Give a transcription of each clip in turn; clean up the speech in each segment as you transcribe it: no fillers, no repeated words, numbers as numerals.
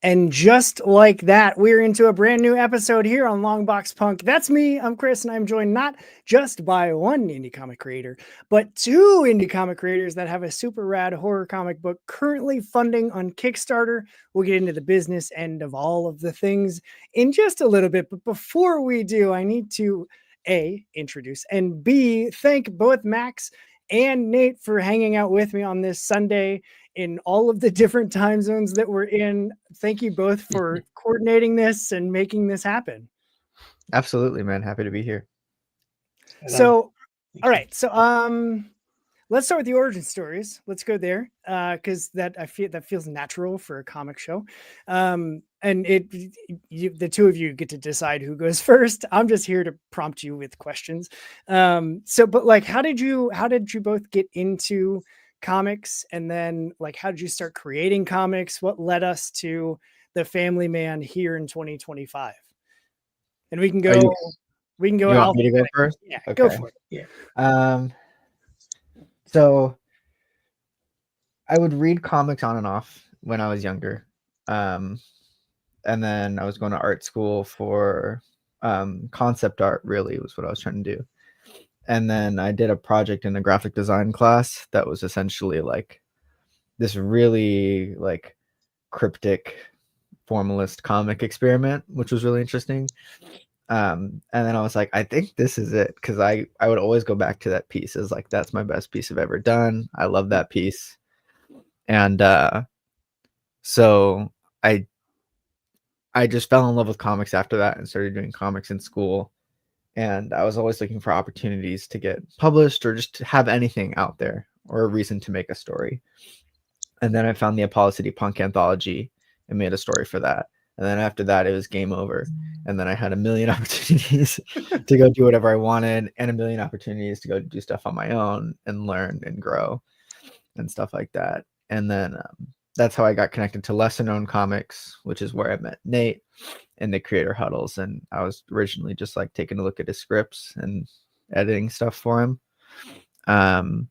And just like that, we're into a brand new episode here on Longbox Punk. That's me. I'm Chris, and I'm joined not just by one indie comic creator, but two indie comic creators that have a super rad horror comic book currently funding on Kickstarter. We'll get into the business end of all of the things in just a little bit. But before we do, I need to A, introduce, and B, thank both Max and Nate for hanging out with me on this Sunday in all of the different time zones that we're in. Thank you both for coordinating this and making this happen. Absolutely, man. Happy to be here. So, all right. So, let's start with the origin stories. Let's go there, because that feels natural for a comic show. And the two of you get to decide who goes first. I'm just here to prompt you with questions. But like, how did you both get into comics, and then like, how did you start creating comics? What led us to the Family Man here in 2025? And we can go. You want me to go first? Yeah, okay. Go for it. Yeah. So I would read comics on and off when I was younger. And then I was going to art school for concept art, really was what I was trying to do. And then I did a project in a graphic design class that was essentially like this really like cryptic formalist comic experiment, which was really interesting. And then I was like, I think this is it, because I would always go back to that piece as like, that's my best piece I've ever done. I love that piece. And so I just fell in love with comics after that and started doing comics in school. And I was always looking for opportunities to get published or just to have anything out there or a reason to make a story. And then I found the Apollo City Punk anthology and made a story for that. And then after that, it was game over. And then I had a million opportunities to go do whatever I wanted, and a million opportunities to go do stuff on my own and learn and grow and stuff like that. And then that's how I got connected to lesser known comics, which is where I met Nate in the creator huddles. And I was originally just like taking a look at his scripts and editing stuff for him. And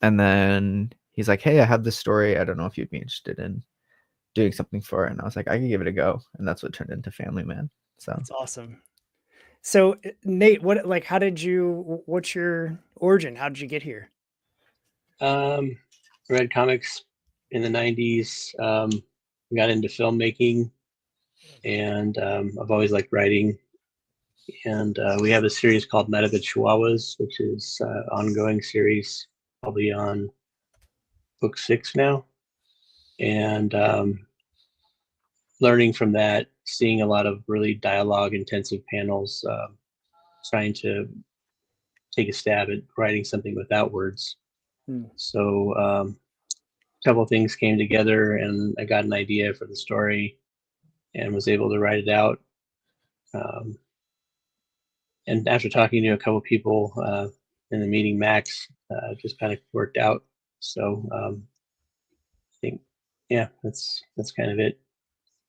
then he's like, hey, I have this story. I don't know if you'd be interested in doing something for it. And I was like, I can give it a go. And that's what turned into Family Man. So that's awesome. So Nate, what's your origin? How did you get here? Read comics in the 90s, got into filmmaking, and I've always liked writing. And we have a series called Night of the Chihuahuas, which is an ongoing series, probably on book 6 now. And learning from that, seeing a lot of really dialogue intensive panels, trying to take a stab at writing something without words. So a couple of things came together, and I got an idea for the story and was able to write it out. And after talking to a couple of people in the meeting, Max, just kind of worked out. So I think, yeah, that's kind of it.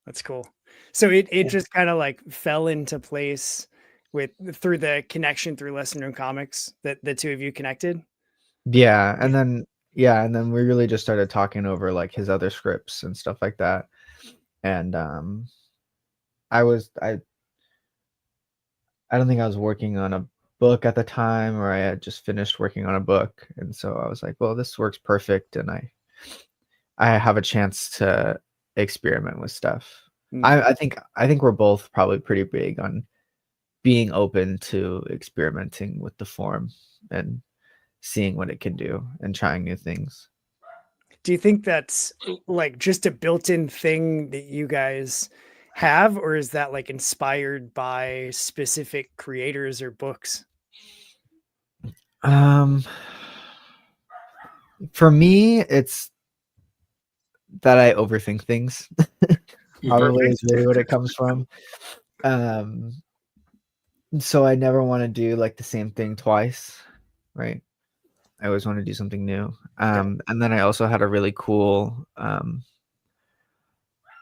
That's cool. So it just kind of like fell into place through the connection through lesser known comics that the two of you connected. Yeah. And then we really just started talking over like his other scripts and stuff like that. And I don't think I was working on a book at the time, or I had just finished working on a book. And so I was like, well, this works perfect. And I have a chance to experiment with stuff. I think we're both probably pretty big on being open to experimenting with the form and seeing what it can do and trying new things. Do you think that's like just a built-in thing that you guys have, or is that like inspired by specific creators or books? For me, it's that I overthink things. Probably is really what it comes from. So I never want to do like the same thing twice, right? I always want to do something new. And then I also had a really cool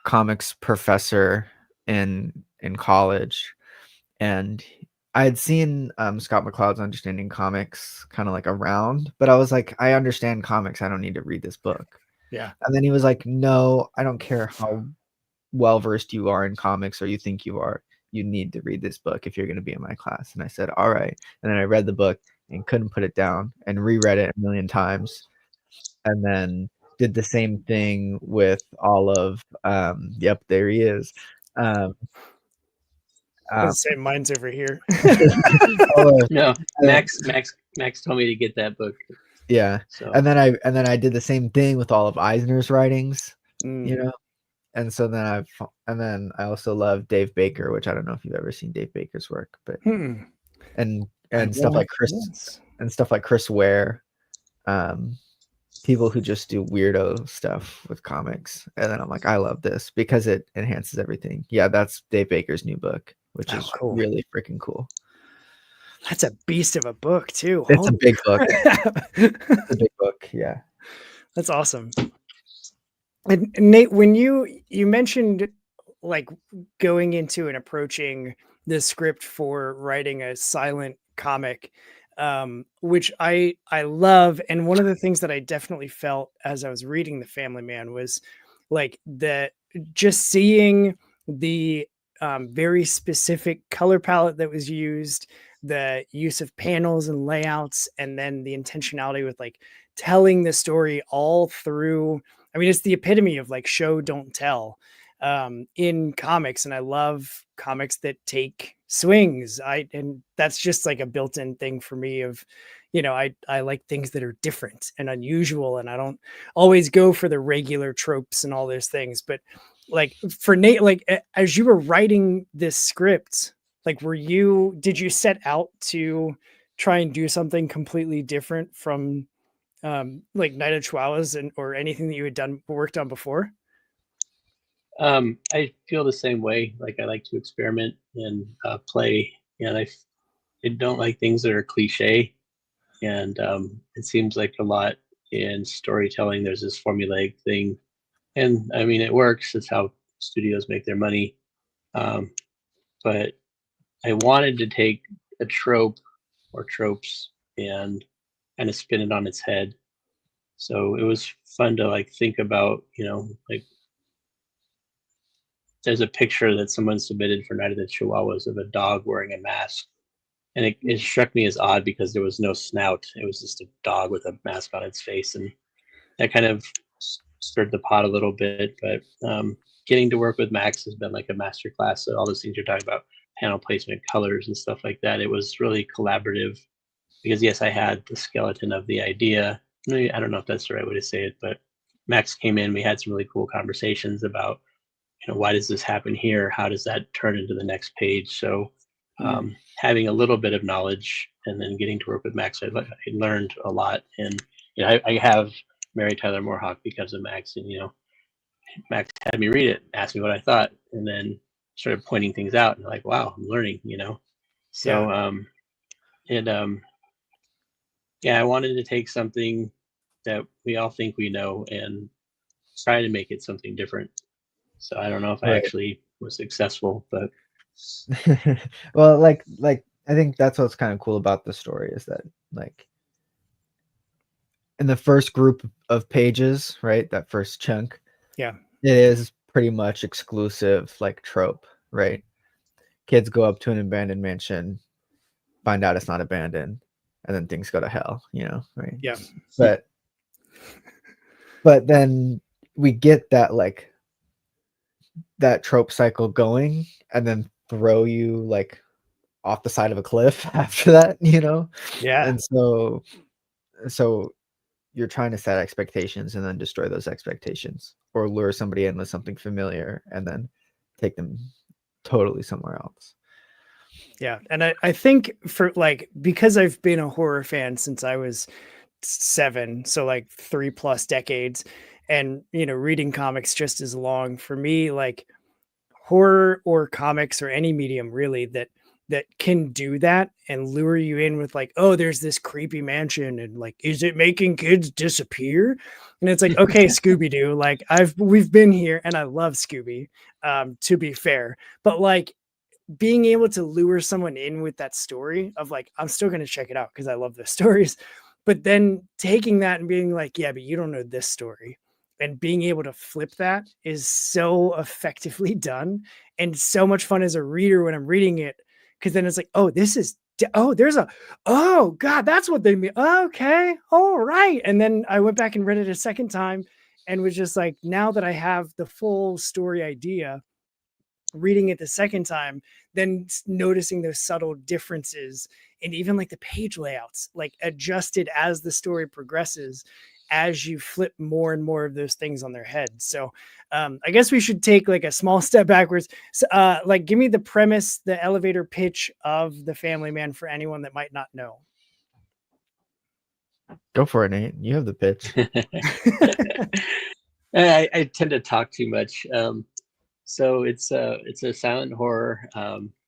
comics professor in college, and I had seen Scott McCloud's Understanding Comics kind of like around, but I was like, I understand comics. I don't need to read this book. Yeah. And then he was like, no, I don't care how well versed you are in comics, or you think you are, you need to read this book if you're going to be in my class. And I said, all right. And then I read the book and couldn't put it down, and reread it a million times. And then did the same thing with all of, yep, there he is. Say mine's over here. All of, No, Max told me to get that book. yeah. So And then I did the same thing with all of Eisner's writings, you know. And so then I also love Dave Baker, which I don't know if you've ever seen Dave Baker's work, but and stuff like Chris Ware, people who just do weirdo stuff with comics. And then I'm like, I love this because it enhances everything. Yeah, that's Dave Baker's new book, which is cool. Really freaking cool. That's a beast of a book too. It's a big book. It's a big book. Yeah. That's awesome. And Nate, when you mentioned like going into and approaching the script for writing a silent comic, which I love. And one of the things that I definitely felt as I was reading The Family Man was like just seeing the very specific color palette that was used, the use of panels and layouts, and then the intentionality with like telling the story all through. I mean, it's the epitome of like show, don't tell in comics. And I love comics that take swings. And that's just like a built-in thing for me of, you know, I like things that are different and unusual. And I don't always go for the regular tropes and all those things. But like for Nate, like as you were writing this script, like did you set out to try and do something completely different from like Night of Chihuahuas or anything that you had worked on before? I feel the same way. Like I like to experiment and play, and I don't like things that are cliche. And it seems like a lot in storytelling, there's this formulaic thing, and I mean it works. It's how studios make their money. But I wanted to take a trope or tropes and kind of spin it on its head. So it was fun to like think about, you know, like there's a picture that someone submitted for Night of the Chihuahuas of a dog wearing a mask. And it struck me as odd because there was no snout. It was just a dog with a mask on its face. And that kind of stirred the pot a little bit. But getting to work with Max has been like a masterclass. So all those things you're talking about, panel placement, colors, and stuff like that. It was really collaborative because, yes, I had the skeleton of the idea. I don't know if that's the right way to say it, but Max came in. We had some really cool conversations about, you know, why does this happen here? How does that turn into the next page? So having a little bit of knowledge and then getting to work with Max, I learned a lot. And you know, I have Mary Tyler Moore because of Max. And you know, Max had me read it, asked me what I thought, and then started pointing things out. And like, wow, I'm learning. You know, so yeah, I wanted to take something that we all think we know and try to make it something different. So I don't know if I actually was successful, but well, like I think that's what's kind of cool about the story is that like in the first group of pages, right, that first chunk, yeah, it is pretty much exclusive like trope, right? Kids go up to an abandoned mansion, find out it's not abandoned, and then things go to hell, you know, right? Yeah. But then we get that like that trope cycle going and then throw you like off the side of a cliff after that, you know? Yeah. And so you're trying to set expectations and then destroy those expectations or lure somebody in with something familiar and then take them totally somewhere else. Yeah. And I think for like, because I've been a horror fan since I was 7, so like 3+ decades, and you know, reading comics just as long, for me, like horror or comics or any medium really that can do that and lure you in with like, oh, there's this creepy mansion and like, is it making kids disappear? And it's like, okay, Scooby-Doo, like we've been here, and I love Scooby, to be fair, but like being able to lure someone in with that story of like, I'm still going to check it out because I love the stories, but then taking that and being like, yeah, but you don't know this story. and being able to flip that is so effectively done and so much fun as a reader when I'm reading it. Cause then it's like, oh, this is, oh God, that's what they mean. Okay. All right. And then I went back and read it a second time and was just like, now that I have the full story idea, reading it the second time, then noticing those subtle differences and even like the page layouts, like adjusted as the story progresses, as you flip more and more of those things on their head. So I guess we should take like a small step backwards. So, like, give me the premise, the elevator pitch of The Family Man for anyone that might not know. Go for it, Nate. You have the pitch. I tend to talk too much. So it's a silent horror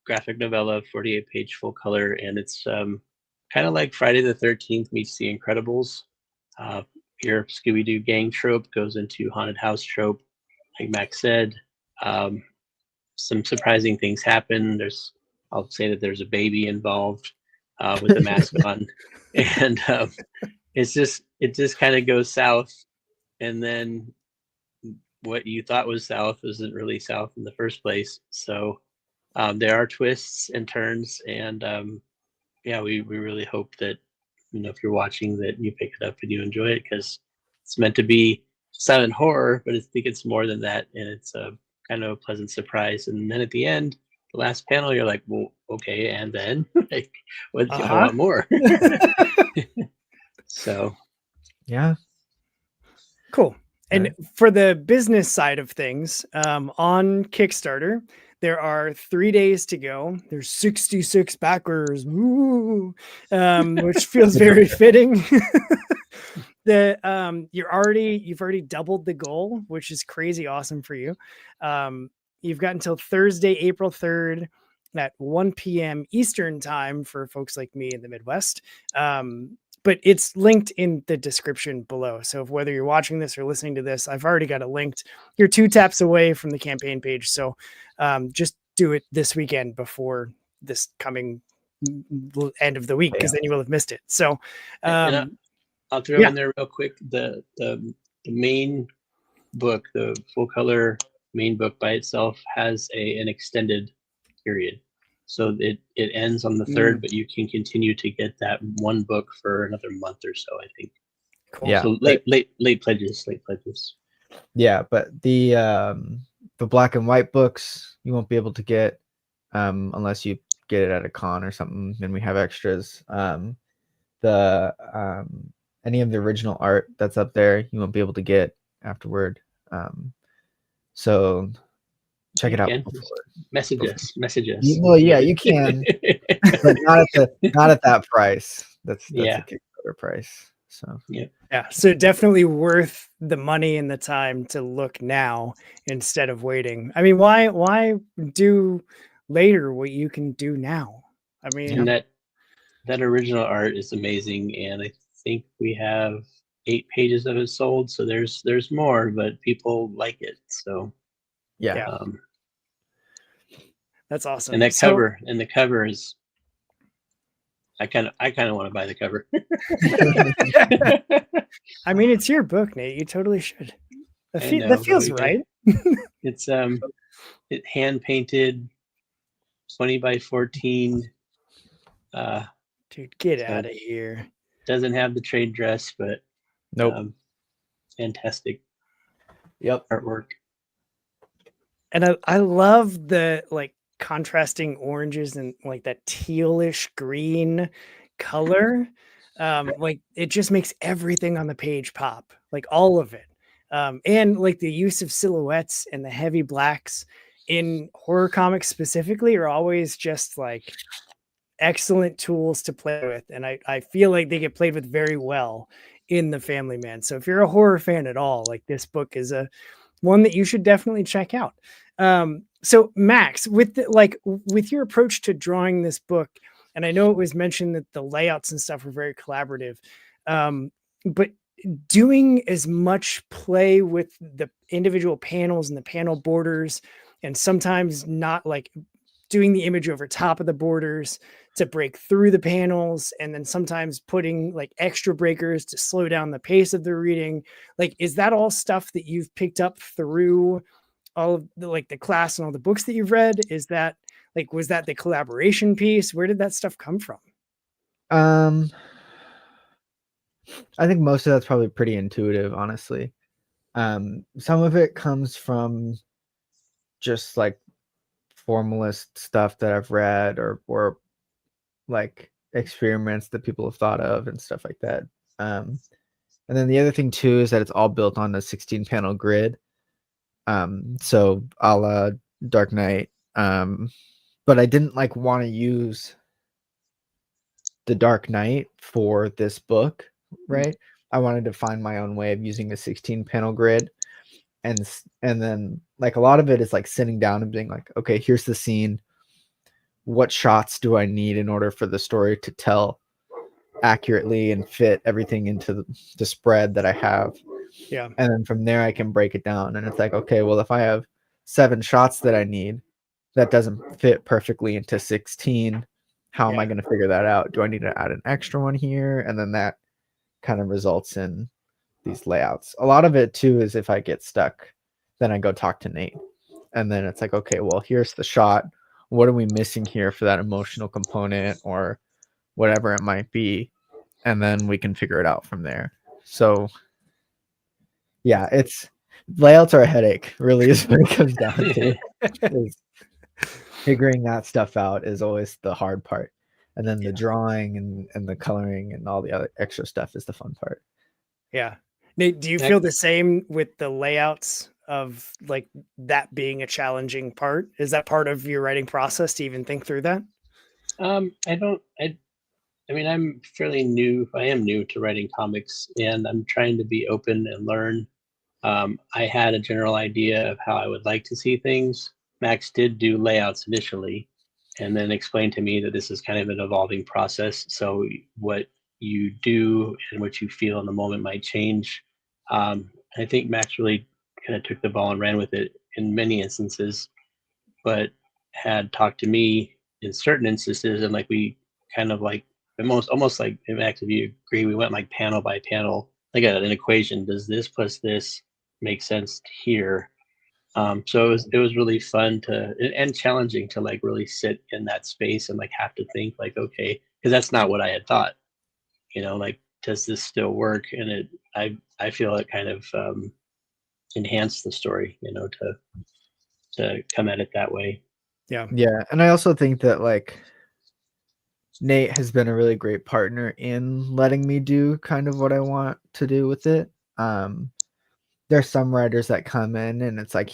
graphic novella, 48-page full color, and it's kind of like Friday the 13th meets The Incredibles. Your Scooby-Doo gang trope goes into haunted house trope, like Max said. Some surprising things happen. I'll say that there's a baby involved with the mask on, and it just kind of goes south, and then what you thought was south isn't really south in the first place. So there are twists and turns, and we really hope that, if you're watching, that you pick it up and you enjoy it, because it's meant to be silent horror, but I think it's more than that, and it's a kind of a pleasant surprise. And then at the end, the last panel, you're like, well, okay, and then like, what? I want more. So, yeah, cool. And for the business side of things, on Kickstarter, there are 3 days to go. There's 66 backers, which feels very fitting. You've already doubled the goal, which is crazy awesome for you. You've got until Thursday, April 3rd at 1 p.m. Eastern time for folks like me in the Midwest. But it's linked in the description below. So if whether you're watching this or listening to this, I've already got it linked. You're 2 taps away from the campaign page. So just do it this weekend before this coming end of the week, because then you will have missed it. So I'll throw in there real quick, the main book, the full color main book by itself has an extended period. So it ends on the 3rd, but you can continue to get that one book for another month or so, I think. Cool. Yeah. So late pledges. Yeah, but the black and white books you won't be able to get unless you get it at a con or something, and we have extras. Any of the original art that's up there you won't be able to get afterward. So check it out. Message us. Well, yeah, you can, but not at that price. That's a Kickstarter price. So yeah, so definitely worth the money and the time to look now instead of waiting. I mean, why do later what you can do now? I mean, and that original art is amazing, and I think we have 8 pages of it sold. So there's more, but people like it. So yeah. That's awesome. And the cover is, I kind of want to buy the cover. I mean, it's your book, Nate. You totally should. That feels right. It's hand painted, 20 by 14. Dude, get out of here. Doesn't have the trade dress, but nope. Fantastic. Yep. Artwork. And I love the like contrasting oranges and like that tealish green color. Like it just makes everything on the page pop, like all of it. And like the use of silhouettes and the heavy blacks in horror comics specifically are always just like excellent tools to play with. And I feel like they get played with very well in The Family Man. So if you're a horror fan at all, like this book is one that you should definitely check out. So Max, with your approach to drawing this book, and I know it was mentioned that the layouts and stuff were very collaborative, but doing as much play with the individual panels and the panel borders, and sometimes not like doing the image over top of the borders to break through the panels, and then sometimes putting like extra breakers to slow down the pace of the reading. Like, is that all stuff that you've picked up through all of the, like the class and all the books that you've read? Is that like, was that the collaboration piece? Where did that stuff come from? I think most of that's probably pretty intuitive, honestly. Some of it comes from just like formalist stuff that I've read, or like experiments that people have thought of and stuff like that. And then the other thing too is that it's all built on a 16 panel grid. So a la Dark Knight. But I didn't like want to use the Dark Knight for this book, right? I wanted to find my own way of using a 16 panel grid. And then like a lot of it is like sitting down and being like, okay, here's the scene. What shots do I need in order for the story to tell accurately and fit everything into the spread that I have? Yeah. And then from there I can break it down. And it's like, okay, well, if I have 7 shots that I need, that doesn't fit perfectly into 16. How am I going to figure that out? Do I need to add an extra one here? And then that kind of results in these layouts. A lot of it too is if I get stuck, then I go talk to Nate. And then it's like, okay, well, here's the shot. What are we missing here for that emotional component or whatever it might be? And then we can figure it out from there. So yeah, it's layouts are a headache, really, is what it comes down to. Is figuring that stuff out is always the hard part. And then the drawing and the coloring and all the other extra stuff is the fun part. Yeah. Nate, do you feel the same with the layouts of like that being a challenging part? Is that part of your writing process to even think through that? I mean, I'm fairly new. I am new to writing comics, and I'm trying to be open and learn. I had a general idea of how I would like to see things. Max did do layouts initially, and then explained to me that this is kind of an evolving process. So what you do and what you feel in the moment might change. I think Max really kind of took the ball and ran with it in many instances, but had talked to me in certain instances, and like we kind of like almost like, Max, if you agree, we went like panel by panel, like an equation. Does this plus this make sense here? So it was really fun and challenging to like really sit in that space and like have to think like, okay, because that's not what I had thought, like, does this still work? And I feel it kind of enhanced the story, to come at it that way. Yeah. And I also think that like Nate has been a really great partner in letting me do kind of what I want to do with it. There's some writers that come in and it's like,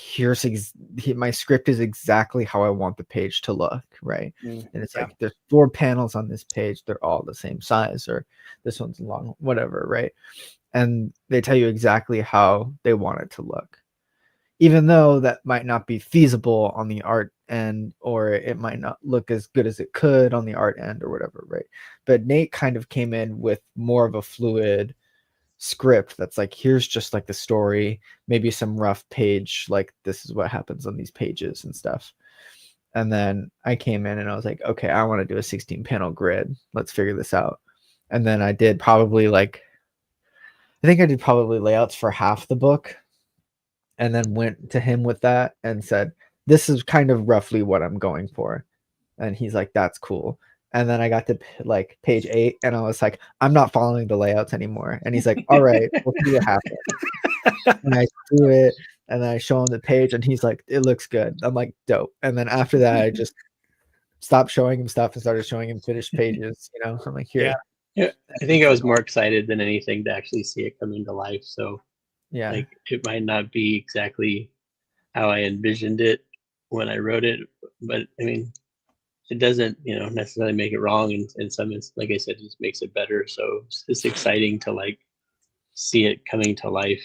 my script is exactly how I want the page to look, right? And it's like, there's 4 panels on this page, they're all the same size, or this one's long, whatever, right? And they tell you exactly how they want it to look, even though that might not be feasible on the art end, or it might not look as good as it could on the art end or whatever, right? But Nate kind of came in with more of a fluid script that's like, here's just like the story, maybe some rough page, like this is what happens on these pages and stuff. And then I came in and I was like, okay, I want to do a 16 panel grid, let's figure this out. And then I did probably layouts for half the book, and then went to him with that and said, this is kind of roughly what I'm going for. And he's like, that's cool. And then I got to like page 8 and I was like, I'm not following the layouts anymore. And he's like, all right, we'll see what happens. And I do it and then I show him the page and he's like, it looks good. I'm like, dope. And then after that, I just stopped showing him stuff and started showing him finished pages. I'm like, here. Yeah. I think I was more excited than anything to actually see it coming to life. So yeah, like it might not be exactly how I envisioned it when I wrote it, but I mean, it doesn't, necessarily make it wrong. And some, like I said, it just makes it better. So it's exciting to like see it coming to life.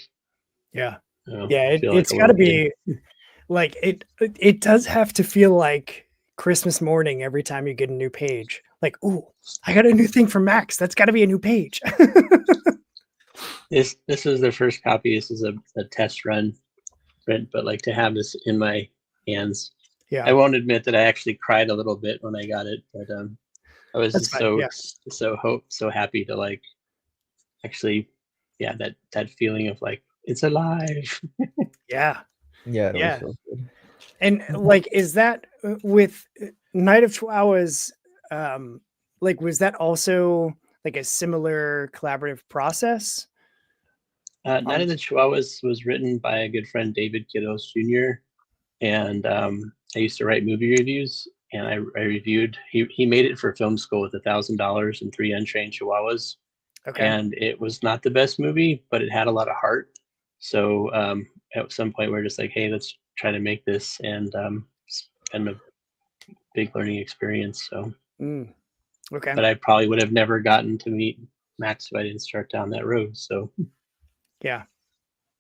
Yeah. Yeah. It's got to be like, it does have to feel like Christmas morning every time you get a new page. Like, ooh, I got a new thing from Max. That's got to be a new page. This is the first copy. This is a test run print, but like to have this in my hands Yeah. I won't admit that I actually cried a little bit when I got it, but I was That's just fine. Yeah. so happy to like actually, yeah, that feeling of like it's alive. Yeah. Yeah, it always Yeah. feels good. And like, is that with Night of Chihuahuas? Like, was that also like a similar collaborative process? Night of the Chihuahuas was written by a good friend, David Kiddos Jr. And I used to write movie reviews, and I reviewed. He made it for film school with $1,000 and 3 untrained Chihuahuas, Okay. and it was not the best movie, but it had a lot of heart. So at some point, we're just like, hey, let's try to make this, and it's been a big learning experience. So, Okay. but I probably would have never gotten to meet Max if I didn't start down that road. So, Yeah.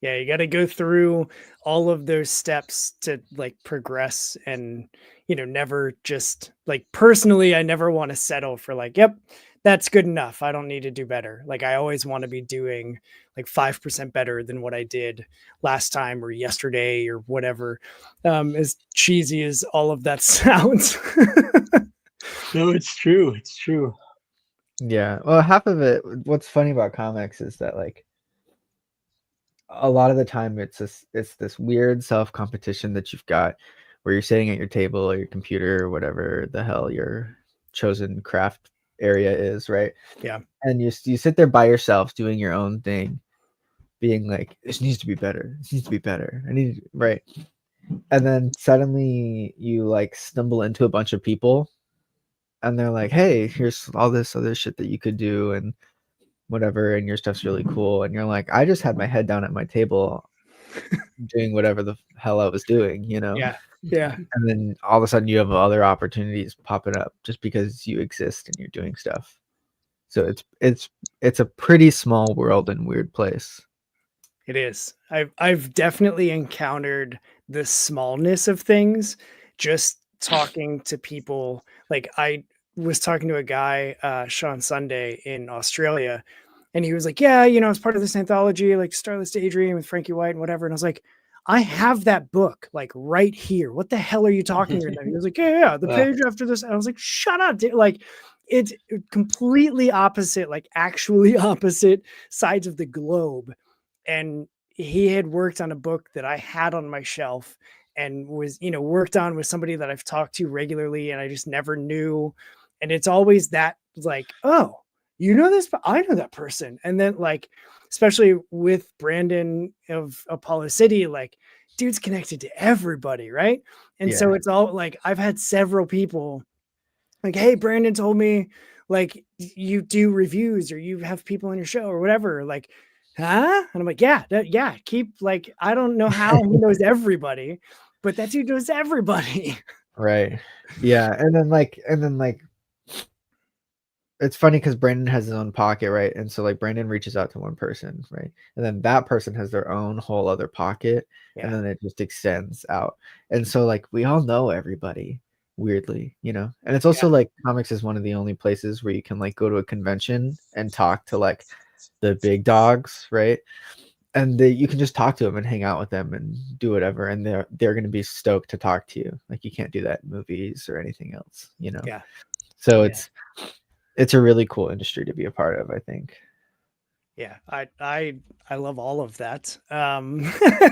Yeah. You got to go through all of those steps to like progress and, never just like personally, I never want to settle for like, yep, that's good enough. I don't need to do better. Like I always want to be doing like 5% better than what I did last time or yesterday or whatever. As cheesy as all of that sounds. no, it's true. It's true. Yeah. Well, half of it, what's funny about comics is that like a lot of the time it's this weird self-competition that you've got where you're sitting at your table or your computer or whatever the hell your chosen craft area is, right? Yeah. And you sit there by yourself doing your own thing, being like, this needs to be better. This needs to be better. Right. And then suddenly you like stumble into a bunch of people and they're like, hey, here's all this other shit that you could do and whatever, and your stuff's really cool. And you're like, I just had my head down at my table doing whatever the hell I was doing, Yeah. Yeah. And then all of a sudden you have other opportunities popping up just because you exist and you're doing stuff. So it's a pretty small world and weird place. It is. I've definitely encountered the smallness of things just talking to people. Like I was talking to a guy, Sean Sunday in Australia, and he was like, yeah, it's part of this anthology, like Starless Daydream with Frankie White and whatever. And I was like, I have that book like right here. What the hell are you talking about? He was like, yeah, the page after this. And I was like, shut up, dude. Like it's completely opposite, like actually opposite sides of the globe. And he had worked on a book that I had on my shelf and was, worked on with somebody that I've talked to regularly and I just never knew. And it's always that like, oh, you know this, but I know that person. And then like, especially with Brandon of Apollo City, like dude's connected to everybody. Right. And so Yeah. it's all like, I've had several people like, hey, Brandon told me like you do reviews or you have people on your show or whatever. Like, huh? And I'm like, yeah, keep like, I don't know how he knows everybody, but that dude knows everybody. Right. Yeah. And then like it's funny because Brandon has his own pocket, right? And so like Brandon reaches out to one person, right? And then that person has their own whole other pocket, Yeah. and then it just extends out. And so like we all know everybody weirdly, And it's also like comics is one of the only places where you can like go to a convention and talk to like the big dogs, right? And you can just talk to them and hang out with them and do whatever, and they're going to be stoked to talk to you. Like you can't do that in movies or anything else, Yeah. So it's a really cool industry to be a part of, I think. Yeah, I love all of that. I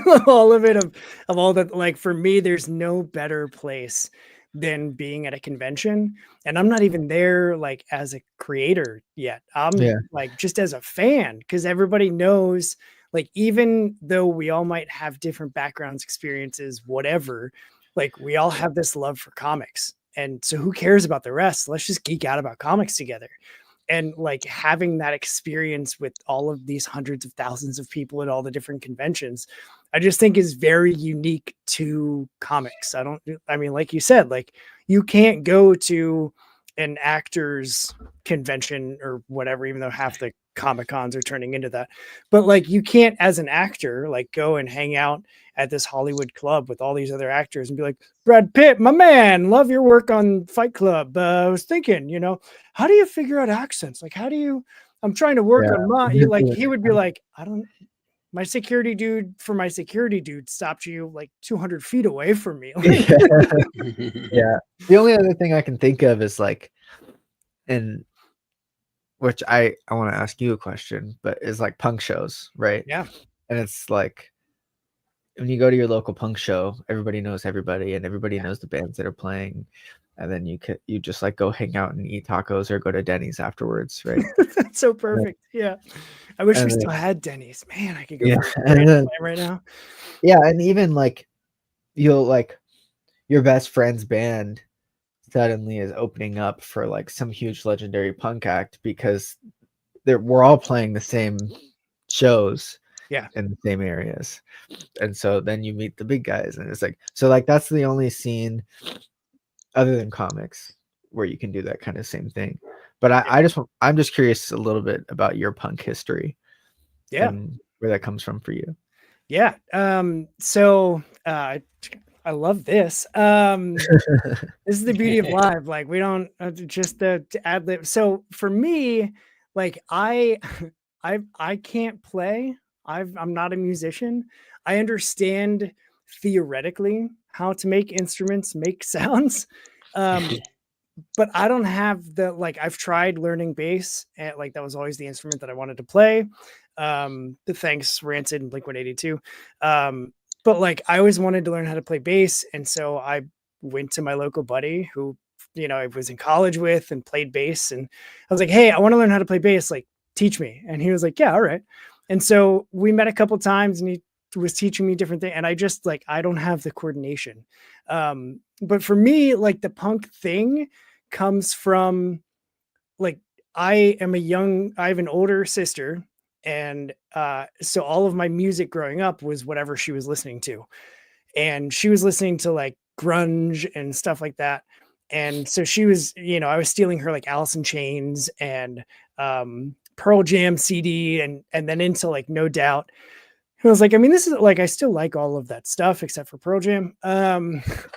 love all of it of all that. Like for me, there's no better place than being at a convention, and I'm not even there like as a creator yet. I'm like just as a fan because everybody knows. Like even though we all might have different backgrounds, experiences, whatever, like we all have this love for comics, and so who cares about the rest? Let's just geek out about comics together. And like having that experience with all of these hundreds of thousands of people at all the different conventions, I just think is very unique to comics. I mean, like you said, like you can't go to an actors convention or whatever, even though half the Comic Cons are turning into that. But like you can't, as an actor, like go and hang out at this Hollywood club with all these other actors and be like, Brad Pitt, my man, love your work on Fight Club. I was thinking, how do you figure out accents? Like, how do you? I'm trying to work on my. Like, he would be like, I don't. my security dude stopped you like 200 feet away from me. Yeah. The only other thing I can think of is like, and which I want to ask you a question, but is like punk shows, right? Yeah. And it's like when you go to your local punk show, everybody knows everybody, and everybody knows the bands that are playing, and then you just like go hang out and eat tacos or go to Denny's afterwards, right? That's so perfect. Yeah. I wish we And still then, had Denny's. Man, I could go yeah, for a and grand then, slam right now. yeah, and even like you'll like your best friend's band suddenly is opening up for like some huge legendary punk act because we're all playing the same shows Yeah. in the same areas. And so then you meet the big guys, and it's like, so like that's the only scene other than comics where you can do that kind of same thing. But I'm just curious a little bit about your punk history and where that comes from for you. Yeah. So I love this. This is the beauty of live. Like we don't just the ad lib. So for me, like I can't play. I'm not a musician. I understand theoretically how to make instruments make sounds. But I don't have the like I've tried learning bass and like that was always the instrument that I wanted to play. The thanks Rancid and Blink-182. But like I always wanted to learn how to play bass, and so I went to my local buddy who I was in college with and played bass, and I was like, hey, I want to learn how to play bass, like teach me. And he was like, yeah, all right. And so we met a couple times and he was teaching me different things, and I just like I don't have the coordination. But for me, like the punk thing comes from like I have an older sister, and so all of my music growing up was whatever she was listening to, and she was listening to like grunge and stuff like that. And so she was, I was stealing her like Alice in Chains and Pearl Jam CD, and then into like No Doubt. I was like, I mean, this is like, I still like all of that stuff except for Pearl Jam.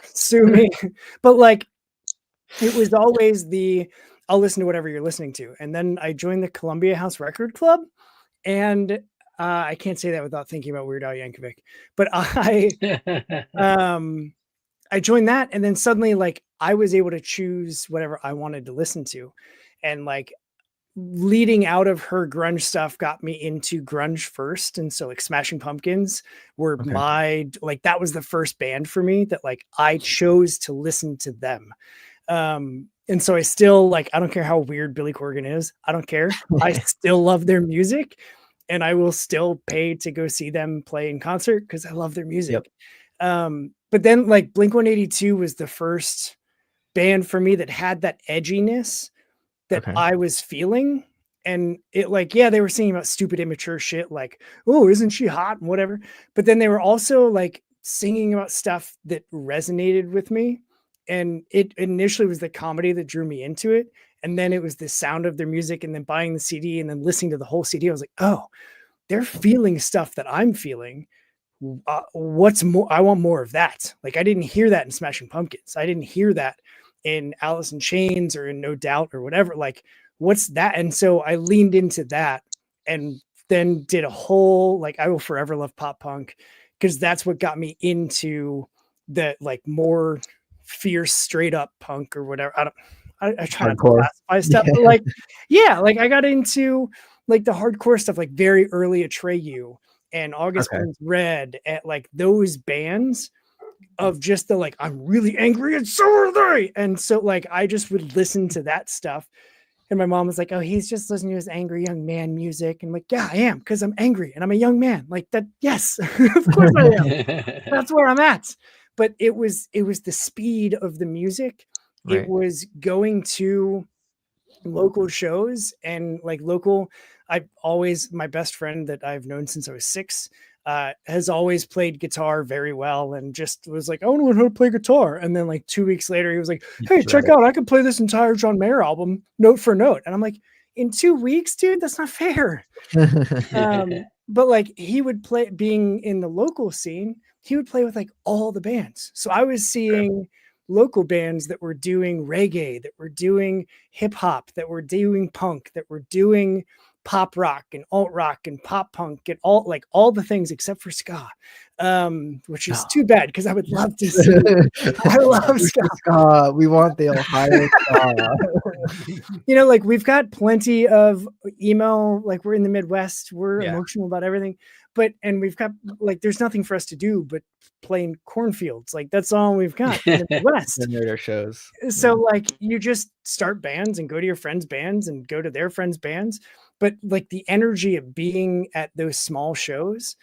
Sue me. But like, it was always I'll listen to whatever you're listening to. And then I joined the Columbia House Record Club, and I can't say that without thinking about Weird Al Yankovic, but I joined that. And then suddenly like I was able to choose whatever I wanted to listen to. And like leading out of her grunge stuff got me into grunge first. And so like Smashing Pumpkins were that was the first band for me that like I chose to listen to them. And so I still like, I don't care how weird Billy Corgan is. I don't care. I still love their music, and I will still pay to go see them play in concert because I love their music. But then like Blink-182 was the first band for me that had that edginess that I was feeling. And it like, yeah, they were singing about stupid, immature shit like, oh, isn't she hot and whatever. But then they were also like singing about stuff that resonated with me. And it initially was the comedy that drew me into it. And then it was the sound of their music, and then buying the CD and then listening to the whole CD. I was like, oh, they're feeling stuff that I'm feeling. What's more? I want more of that. Like I didn't hear that in Smashing Pumpkins. I didn't hear that in Alice in Chains or in No Doubt or whatever. Like, what's that? And so I leaned into that, and then did a whole like I will forever love pop punk, because that's what got me into the like more fierce straight up punk or whatever. I try not to classify stuff, but like, yeah, like I got into like the hardcore stuff, like very early Atreyu and August Burns Red, at like those bands of just the like, I'm really angry and so are they. And so like, I just would listen to that stuff. And my mom was like, oh, he's just listening to his angry young man music. And I'm like, yeah, I am, because I'm angry and I'm a young man. Like that. Yes, of course I am. That's where I'm at. But it was the speed of the music. Right. It was going to local shows and like my best friend that I've known since I was 6 has always played guitar very well, and just was like, I want to learn how to play guitar. And then like 2 weeks later, he was like, hey, check out, I can play this entire John Mayer album note for note. And I'm like, in 2 weeks, dude, that's not fair. But like he would play, being in the local scene, he would play with like all the bands. So I was seeing local bands that were doing reggae, that were doing hip hop, that were doing punk, that were doing pop rock and alt rock and pop punk and all the things except for ska, which is too bad because I would love to see. I love ska. We want the Ohio ska. Like we've got plenty of emo, like we're in the Midwest, we're emotional about everything, and we've got like there's nothing for us to do but play in cornfields. Like that's all we've got in the Midwest. Generator shows. So like you just start bands and go to your friends' bands and go to their friends' bands. But like the energy of being at those small shows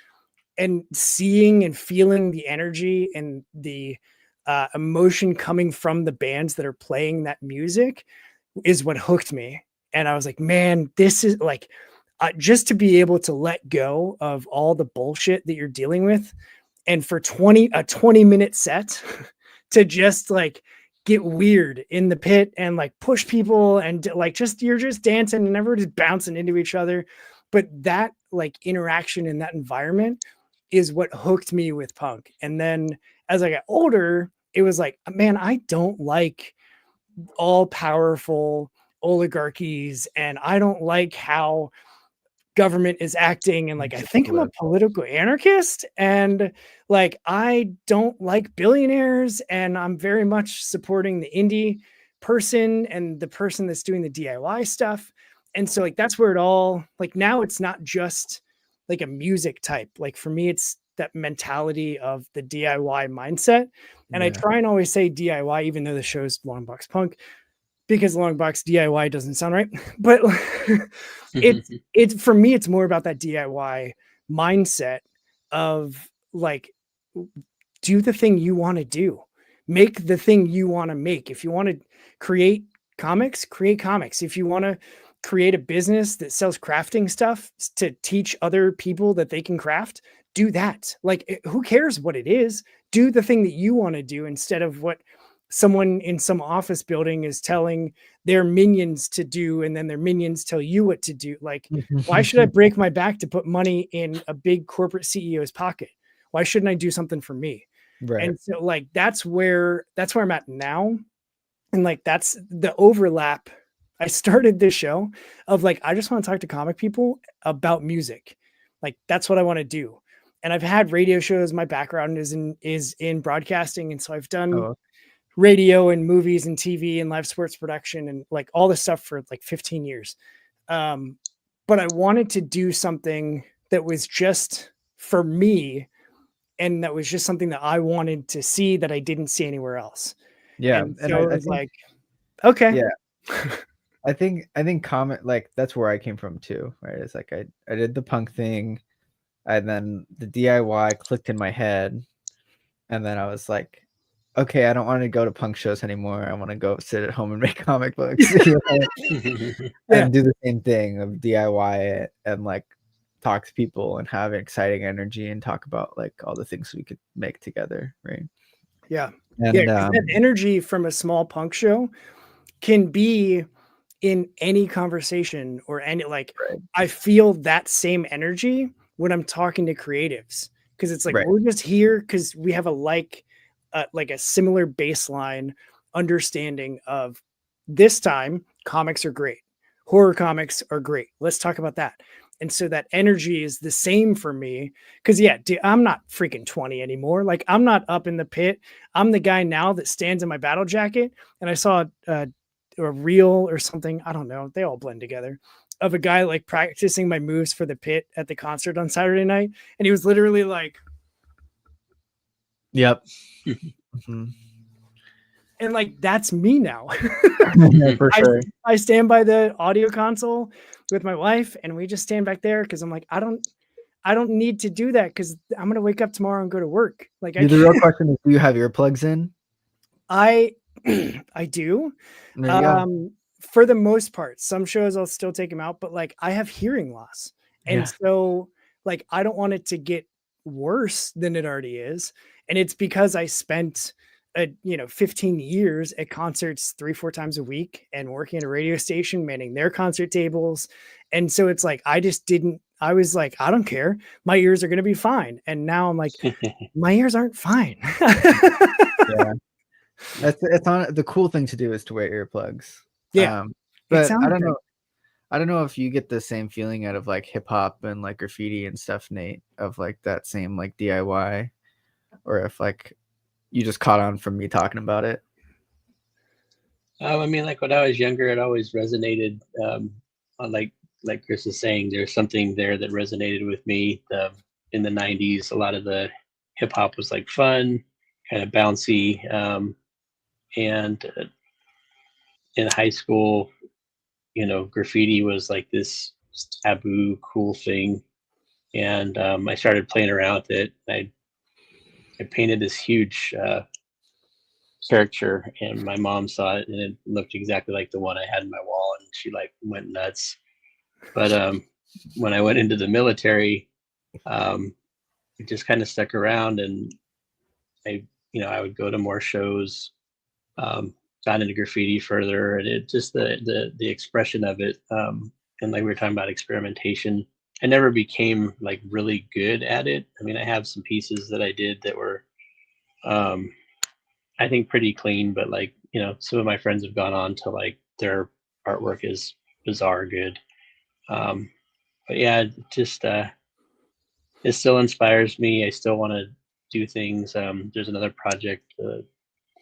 and seeing and feeling the energy and the emotion coming from the bands that are playing that music is what hooked me. And I was like, man, this is like just to be able to let go of all the bullshit that you're dealing with. And for a 20-minute set to just like get weird in the pit and like push people and like you're just dancing and everybody's bouncing into each other. But that like interaction in that environment is what hooked me with punk. And then as I got older, it was like, man, I don't like all powerful oligarchies and I don't like how government is acting. And like, I think I'm a political anarchist and like, I don't like billionaires and I'm very much supporting the indie person and the person that's doing the DIY stuff. And so like, that's where it all like, now it's not just like a music type. Like for me, it's that mentality of the DIY mindset. And I try and always say DIY, even though the show's Long Box Punk, because Long Box DIY doesn't sound right, but it's for me, it's more about that DIY mindset of like, do the thing you want to do, make the thing you want to make. If you want to create comics, create comics. If you want to create a business that sells crafting stuff to teach other people that they can craft, do that. Like, who cares what it is? Do the thing that you want to do instead of what someone in some office building is telling their minions to do, and then their minions tell you what to do. Like, why should I break my back to put money in a big corporate CEO's pocket? Why shouldn't I do something for me? Right. And so like, that's where I'm at now. And like, that's the overlap. I started this show of like, I just want to talk to comic people about music. Like, that's what I want to do. And I've had radio shows. My background is in broadcasting. And so I've done radio and movies and TV and live sports production and like all this stuff for like 15 years. But I wanted to do something that was just for me. And that was just something that I wanted to see that I didn't see anywhere else. Yeah. And so I was like, okay. Yeah. I think comic, like that's where I came from too, right? It's like I did the punk thing, and then the DIY clicked in my head, and then I was like, okay, I don't want to go to punk shows anymore. I want to go sit at home and make comic books and do the same thing of DIY it and like talk to people and have exciting energy and talk about like all the things we could make together, right? Yeah. And that energy from a small punk show can be in any conversation or any like I feel that same energy when I'm talking to creatives, because it's like we're just here because we have like a similar baseline understanding of this time comics are great, horror comics are great, let's talk about that. And so that energy is the same for me because I'm not freaking 20 anymore. Like, I'm not up in the pit. I'm the guy now that stands in my battle jacket. And I saw a reel or something, I don't know, they all blend together, of a guy like practicing my moves for the pit at the concert on Saturday night. And he was literally like, yep. And like, that's me now. Yeah, for sure. I stand by the audio console with my wife and we just stand back there because I'm like, I don't need to do that because I'm gonna wake up tomorrow and go to work. Like, the real question is, do you have earplugs in? I do. For the most part. Some shows I'll still take them out, but like, I have hearing loss. And so like, I don't want it to get worse than it already is. And it's because I spent 15 years at concerts 3-4 times a week and working at a radio station, manning their concert tables. And so it's like, I was like, I don't care. My ears are going to be fine. And now I'm like, my ears aren't fine. Yeah. It's on. The cool thing to do is to wear earplugs. Yeah. But I don't know. I don't know if you get the same feeling out of like hip hop and like graffiti and stuff, Nate, of like that same like DIY, or if like you just caught on from me talking about it. I mean, like when I was younger, it always resonated. On like Chris is saying, there's something there that resonated with me. In the '90s, a lot of the hip hop was like fun, kind of bouncy, and in high school, graffiti was like this taboo, cool thing, and I started playing around with it. I painted this huge caricature, and my mom saw it, and it looked exactly like the one I had in my wall, and she like went nuts. But when I went into the military, it just kind of stuck around, and I would go to more shows, got into graffiti further, and it just the expression of it, and like we were talking about experimentation. I never became like really good at it. I mean, I have some pieces that I did that were, I think, pretty clean, but like, some of my friends have gone on to like their artwork is bizarre good. But yeah, it still inspires me. I still want to do things. There's another project,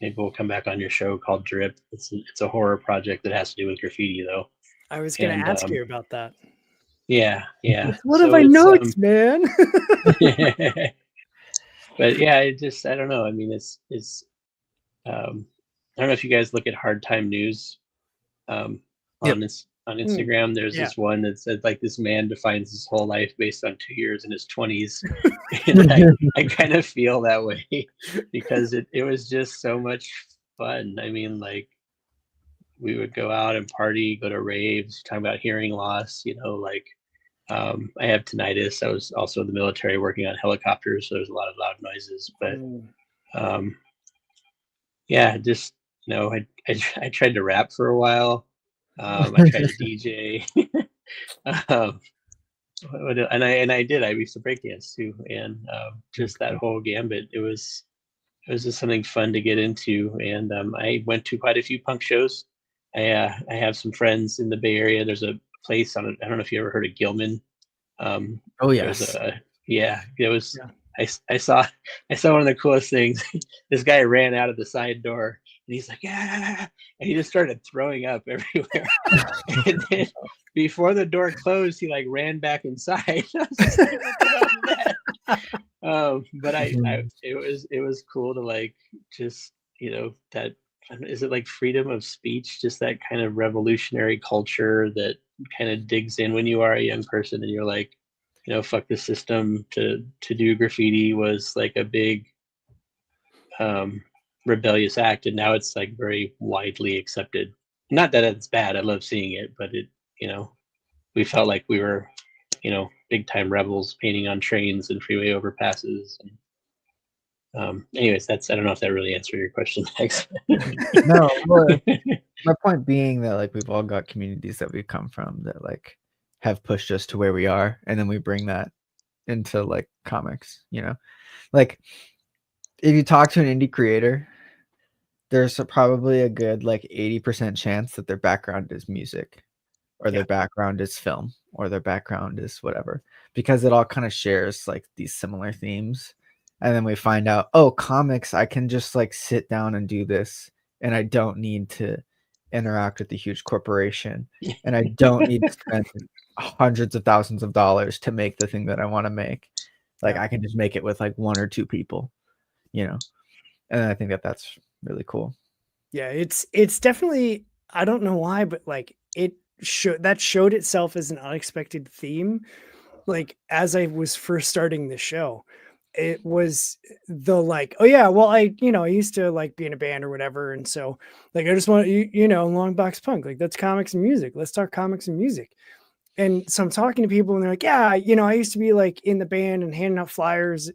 maybe we'll come back on your show, called Drip. It's a horror project that has to do with graffiti though. I was going to ask you about that. Yeah. What have I notes, man? But yeah, I don't know. I mean, it's I don't know if you guys look at Hard Time News on Instagram. There's this one that said like this man defines his whole life based on 2 years in his 20s. And I kind of feel that way because it was just so much fun. I mean, like we would go out and party, go to raves, talking about hearing loss, like I have tinnitus. I was also in the military working on helicopters, so there's a lot of loud noises. But yeah, just I tried to rap for a while. I tried to DJ, and I did. I used to breakdance too, and just that whole gambit. It was just something fun to get into, and I went to quite a few punk shows. I have some friends in the Bay Area. There's a place I don't know if you ever heard of Gilman. Oh yes. It was. I saw one of the coolest things. This guy ran out of the side door, and he's like, yeah, and he just started throwing up everywhere. And then before the door closed, he like ran back inside. But it was cool to like just that. Is it like freedom of speech? Just that kind of revolutionary culture that kind of digs in when you are a young person and you're like, fuck the system. To do graffiti was like a big rebellious act, and now it's like very widely accepted. Not that it's bad, I love seeing it, but it we felt like we were big time rebels painting on trains and freeway overpasses. And anyways, I don't know if that really answered your question, Max. No, my point being that like we've all got communities that we come from that like have pushed us to where we are, and then we bring that into like comics. Like if you talk to an indie creator, there's probably a good like 80% chance that their background is music, or their background is film, or their background is whatever, because it all kind of shares like these similar themes. And then we find out, oh, comics, I can just like sit down and do this, and I don't need to interact with the huge corporation, and I don't need to spend hundreds of thousands of dollars to make the thing that I want to make. Like I can just make it with like one or two people, and I think that that's really cool. Yeah, it's definitely, I don't know why, but like that showed itself as an unexpected theme. Like as I was first starting the show, it was the like, oh yeah, well I used to like be in a band or whatever, and so like I just want long box punk, like that's comics and music, let's talk comics and music. And so I'm talking to people and they're like, yeah, I used to be like in the band and handing out flyers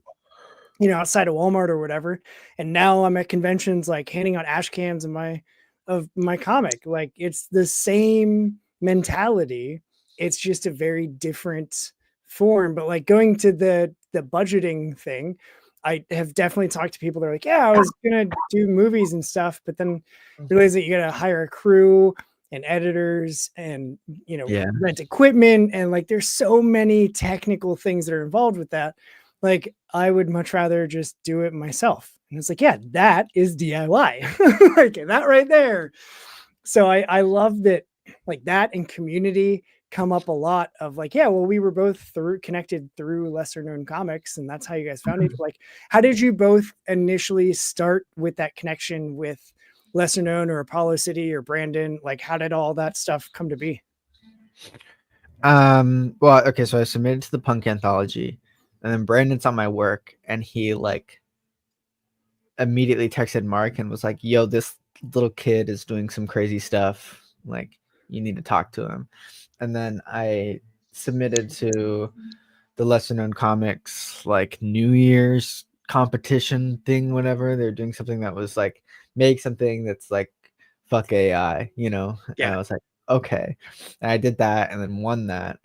outside of Walmart or whatever, and now I'm at conventions like handing out ash cans of my comic. Like it's the same mentality, it's just a very different form. But like going to the budgeting thing, I have definitely talked to people that are like, yeah, I was gonna do movies and stuff, but then realize that you gotta hire a crew, and editors and, you know, Yeah. rent equipment. And like, there's so many technical things that are involved with that. Like, I would much rather just do it myself. And it's like, yeah, that is DIY. Like that right there. So I love that, like that and community come up a lot of like, yeah, well, we were both connected through lesser known comics, and that's how you guys found each. Like, how did you both initially start with that connection with lesser known or Apollo City or Brandon? Like, how did all that stuff come to be? Well, okay, so I submitted to the punk anthology, and then Brandon saw my work, and he like immediately texted Mark and was like, yo, this little kid is doing some crazy stuff, like you need to talk to him. And then I submitted to the lesser known comics like New Year's competition thing, whenever they're doing something that was like, make something that's like fuck AI, you know. Yeah. And I was like, okay. And I did that and then won that.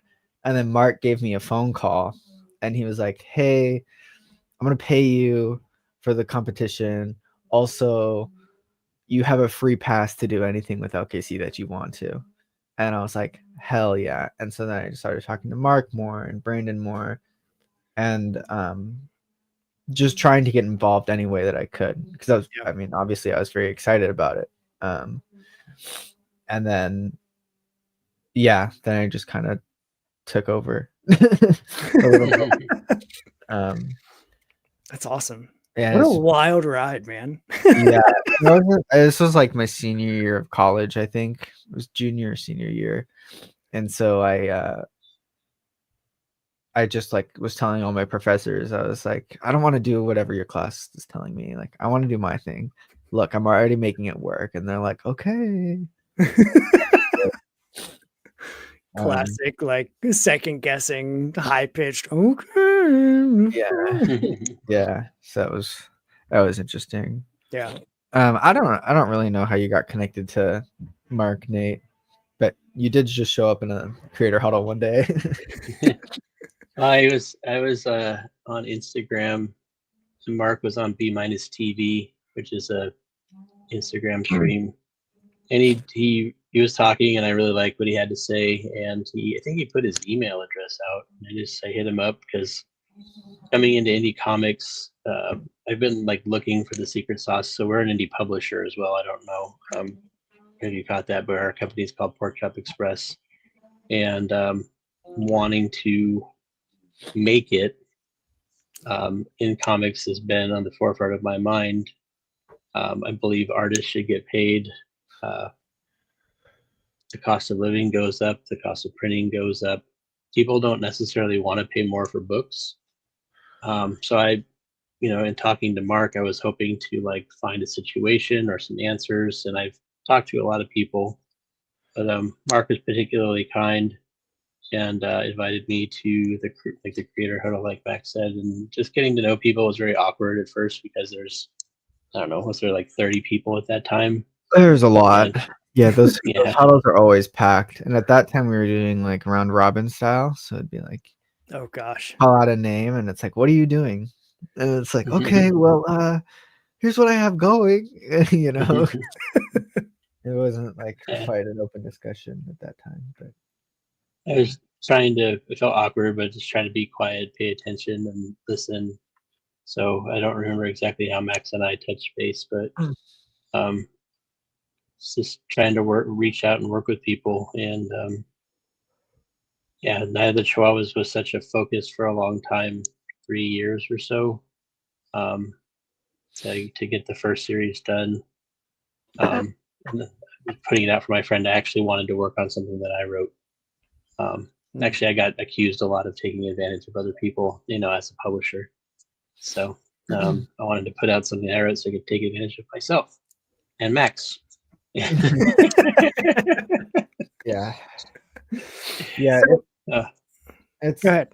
And then Mark gave me a phone call and he was like, hey, I'm gonna pay you for the competition. Also, you have a free pass to do anything with LKC that you want to. And I was like, hell yeah. And so then I started talking to Mark more and Brandon more, and just trying to get involved any way that I could, because I was, I mean, obviously I was very excited about it. And then then I just kind of took over a little bit. That's awesome. Yeah, what a wild ride, man. this was like my senior year of college. I think it was junior or senior year. And so I just like was telling all my professors, I was like, I don't want to do whatever your class is telling me. Like, I want to do my thing. Look, I'm already making it work. And they're like, okay. Classic, like second guessing, high pitched. Okay. Yeah. So that was interesting. Yeah. I don't really know how you got connected to Mark, Nate, but you did just show up in a creator huddle one day. I was on Instagram, and Mark was on B-TV, which is a Instagram stream, and he was talking, and I really liked what he had to say, and I think he put his email address out, and I hit him up because coming into indie comics, I've been like looking for the secret sauce. So we're an indie publisher as well. I don't know if you caught that, but our company is called Pork Chop Express, and wanting to make it in comics has been on the forefront of my mind. I believe artists should get paid. The cost of living goes up, the cost of printing goes up. People don't necessarily want to pay more for books. So I, in talking to Mark, I was hoping to like find a situation or some answers, and I've talked to a lot of people, but Mark was particularly kind and invited me to the creator huddle, like Max said, and just getting to know people was very awkward at first because there's, I don't know, was there like 30 people at that time? There's a lot. Those huddles are always packed. And at that time we were doing like round robin style. So it'd be like, oh gosh, call out a name and it's like, what are you doing? And it's like, okay, well, here's what I have going. It wasn't like quite an open discussion at that time. But I was it felt awkward, but just trying to be quiet, pay attention and listen. So I don't remember exactly how Max and I touched base, but just trying to reach out and work with people. And Night of the Chihuahuas was such a focus for a long time, 3 years or so, to get the first series done. And putting it out for my friend, I actually wanted to work on something that I wrote. Actually, I got accused a lot of taking advantage of other people, as a publisher. So I wanted to put out something I wrote so I could take advantage of myself and Max. It's go ahead.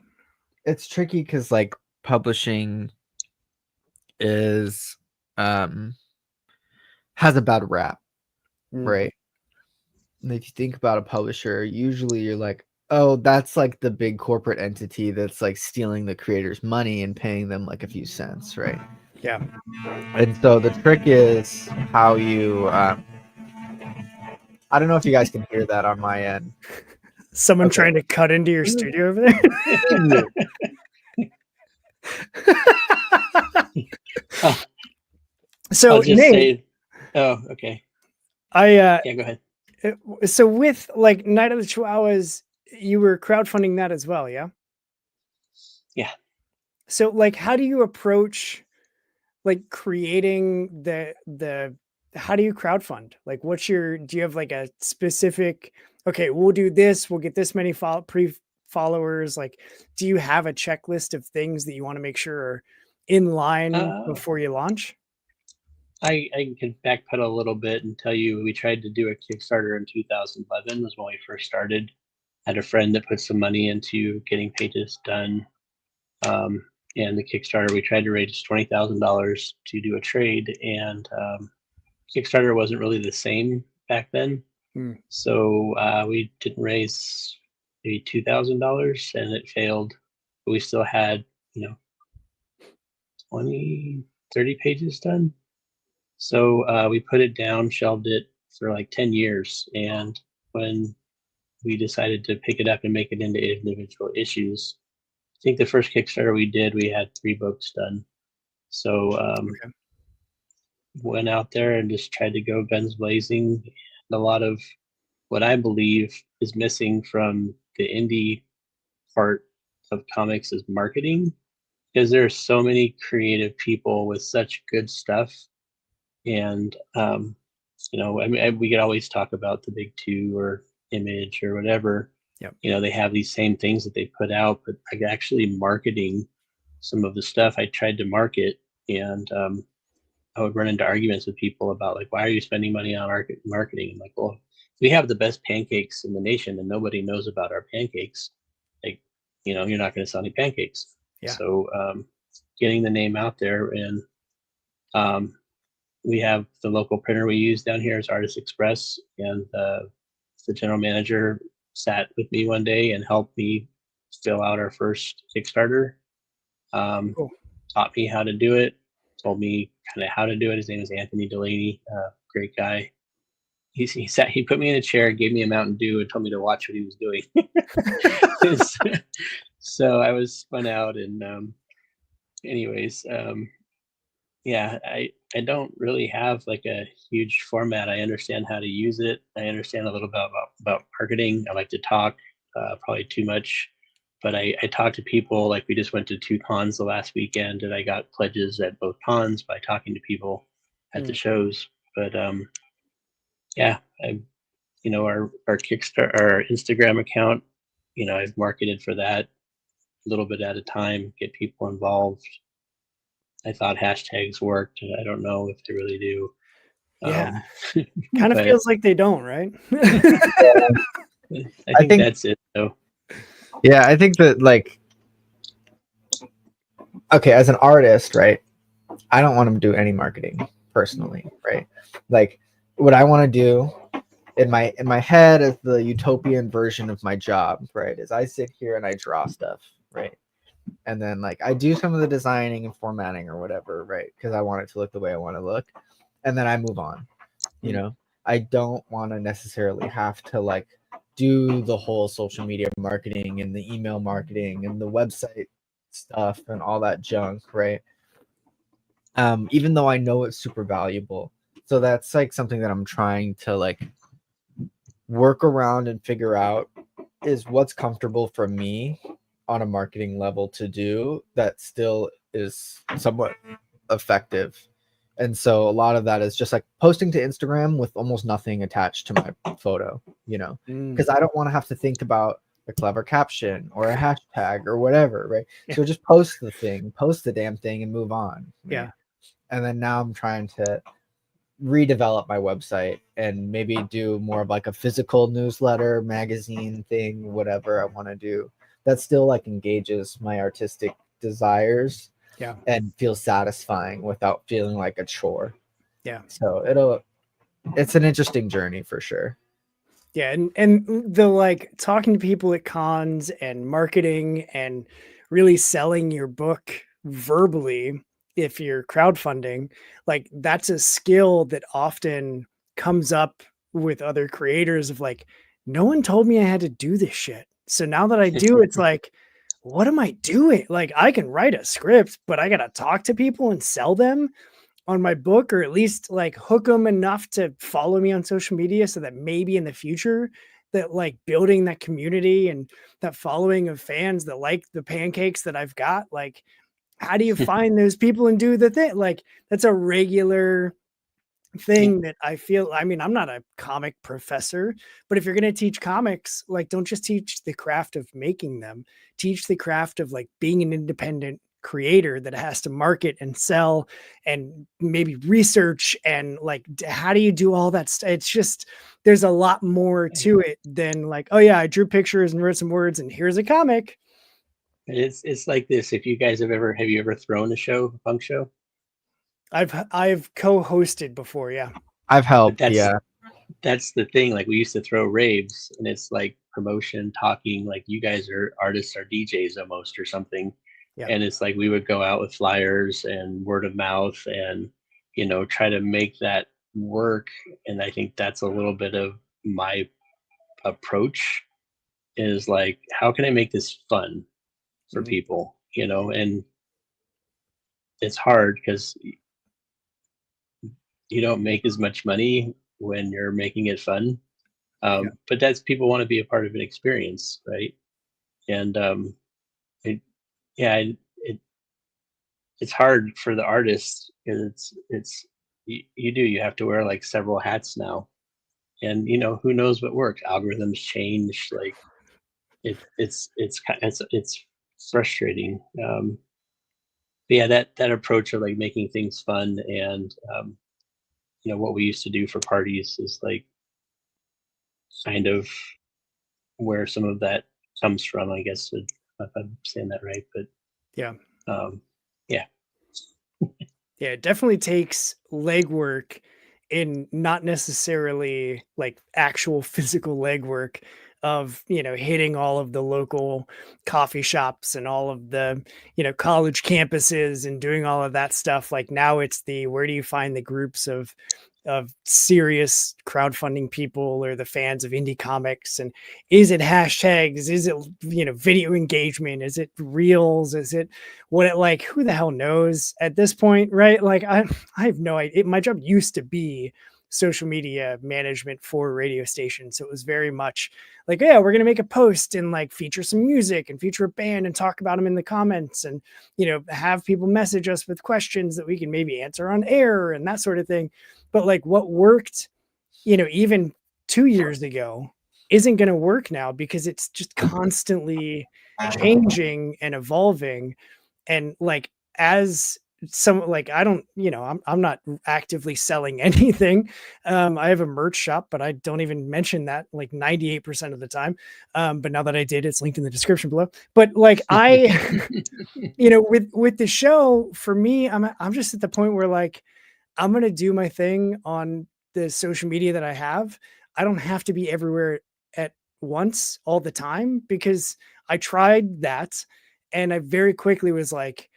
It's tricky because like publishing is has a bad rap, right? And if you think about a publisher, usually you're like, oh, that's like the big corporate entity that's like stealing the creators' money and paying them like a few cents, right? Yeah. And so the trick is how you I don't know if you guys can hear that on my end. Someone Okay. trying to cut into your studio over there. So I'll just Nate, say, oh, okay. I Yeah, go ahead. so with like Night of the Chihuahuas, you were crowdfunding that as well, yeah? Yeah. So like how do you approach like creating the how do you crowdfund? Like do you have like a specific, okay, we'll do this, we'll get this many followers, like do you have a checklist of things that you want to make sure are in line Uh, before you launch? I can backpedal a little bit and tell you we tried to do a Kickstarter in 2011 was when we first started. Had a friend that put some money into getting pages done. And the Kickstarter, we tried to raise $20,000 to do a trade, and Kickstarter wasn't really the same back then. So we didn't raise maybe $2,000 and it failed. But we still had, 20, 30 pages done. So we put it down, shelved it for like 10 years. And when we decided to pick it up and make it into individual issues, I think the first Kickstarter we did, we had 3 books done. So Okay. went out there and just tried to go guns blazing. And a lot of what I believe is missing from the indie part of comics is marketing, because there are so many creative people with such good stuff. And I mean, we could always talk about the big two or Image or whatever. Yep. They have these same things that they put out, but like actually marketing some of the stuff I tried to market, and I would run into arguments with people about like, why are you spending money on marketing? I'm like, well, we have the best pancakes in the nation and nobody knows about our pancakes. Like, you're not going to sell any pancakes. Yeah. So getting the name out there, and we have the local printer we use down here is Artist Express, and the general manager sat with me one day and helped me fill out our first Kickstarter. Cool. Taught me how to do it, told me kind of how to do it. His name is Anthony Delaney, great guy. He put me in a chair, gave me a Mountain Dew, and told me to watch what he was doing. So I was spun out, and anyways, yeah, I don't really have like a huge format. I understand how to use it. I understand a little bit about marketing. I like to talk, probably too much, but I talk to people. Like we just went to 2 cons the last weekend, and I got pledges at both cons by talking to people at the shows. But yeah, our Kickstarter, our Instagram account, I've marketed for that a little bit at a time, get people involved. I thought hashtags worked. I don't know if they really do. Yeah. Kind of but feels like they don't, right? I think that's it though. Yeah, I think that like, okay, as an artist, right? I don't want to do any marketing personally, right? Like what I want to do in my head is the utopian version of my job, right? Is I sit here and I draw stuff, right? And then like I do some of the designing and formatting or whatever, right? Because I want it to look the way I want to look. And then I move on. I don't want to necessarily have to like do the whole social media marketing and the email marketing and the website stuff and all that junk, right? Even though I know it's super valuable. So that's like something that I'm trying to like work around and figure out is what's comfortable for me on a marketing level to do that still is somewhat effective. And so a lot of that is just like posting to Instagram with almost nothing attached to my photo, because I don't want to have to think about a clever caption or a hashtag or whatever, right? Yeah. So just post the damn thing and move on. Right? Yeah. And then now I'm trying to redevelop my website and maybe do more of like a physical newsletter, magazine thing, whatever I want to do that still like engages my artistic desires. Yeah. And feels satisfying without feeling like a chore. Yeah. So it's an interesting journey for sure. Yeah, and the like talking to people at cons and marketing and really selling your book verbally, if you're crowdfunding, like that's a skill that often comes up with other creators of like, no one told me I had to do this shit. So now that I do, it's like, what am I doing? Like, I can write a script, but I got to talk to people and sell them on my book, or at least like hook them enough to follow me on social media so that maybe in the future that like building that community and that following of fans that like the pancakes that I've got, like, how do you find those people and do the thing? Like, that's a regular thing that I feel, I mean, I'm not a comic professor, but if you're going to teach comics, like, don't just teach the craft of making them, teach the craft of like being an independent creator that has to market and sell and maybe research and like, how do you do all that stuff? It's just, there's a lot more to it than like, oh yeah, I drew pictures and wrote some words and here's a comic. It's like this. If you guys have you ever thrown a punk show? I've co-hosted before. Yeah. I've helped. That's, Yeah. That's the thing. Like, we used to throw raves, and it's like promotion, talking, like you guys are artists or DJs almost or something. Yeah. And it's like we would go out with flyers and word of mouth and, you know, try to make that work. And I think that's a little bit of my approach, is like, how can I make this fun for people, you know? And it's hard because you don't make as much money when you're making it fun. But that's, people want to be a part of an experience, right? And it's hard for the artist, because you have to wear like several hats now, and you know, who knows what works. Algorithms change, like it's frustrating. But yeah, that approach of like making things fun, and you know, what we used to do for parties is like kind of where some of that comes from, I guess, if I'm saying that right. But yeah. Yeah. Yeah, it definitely takes legwork, in not necessarily like actual physical legwork of, you know, hitting all of the local coffee shops and all of the, you know, college campuses and doing all of that stuff. Like, now it's the, where do you find the groups of serious crowdfunding people or the fans of indie comics, and is it hashtags, is it, you know, video engagement, is it reels, is it what it, like, who the hell knows at this point, right? Like, I have no idea. My job used to be social media management for a radio station, so it was very much like, yeah, we're going to make a post and like feature some music and feature a band and talk about them in the comments, and, you know, have people message us with questions that we can maybe answer on air and that sort of thing. But like, what worked, you know, even 2 years ago isn't going to work now, because it's just constantly changing and evolving. And like, as some, like, I don't, you know, I'm not actively selling anything. I have a merch shop, but I don't even mention that like 98% of the time. But now that I did, it's linked in the description below. But like, I, you know, with the show, for me, I'm just at the point where like, I'm going to do my thing on the social media that I have. I don't have to be everywhere at once all the time, because I tried that and I very quickly was like,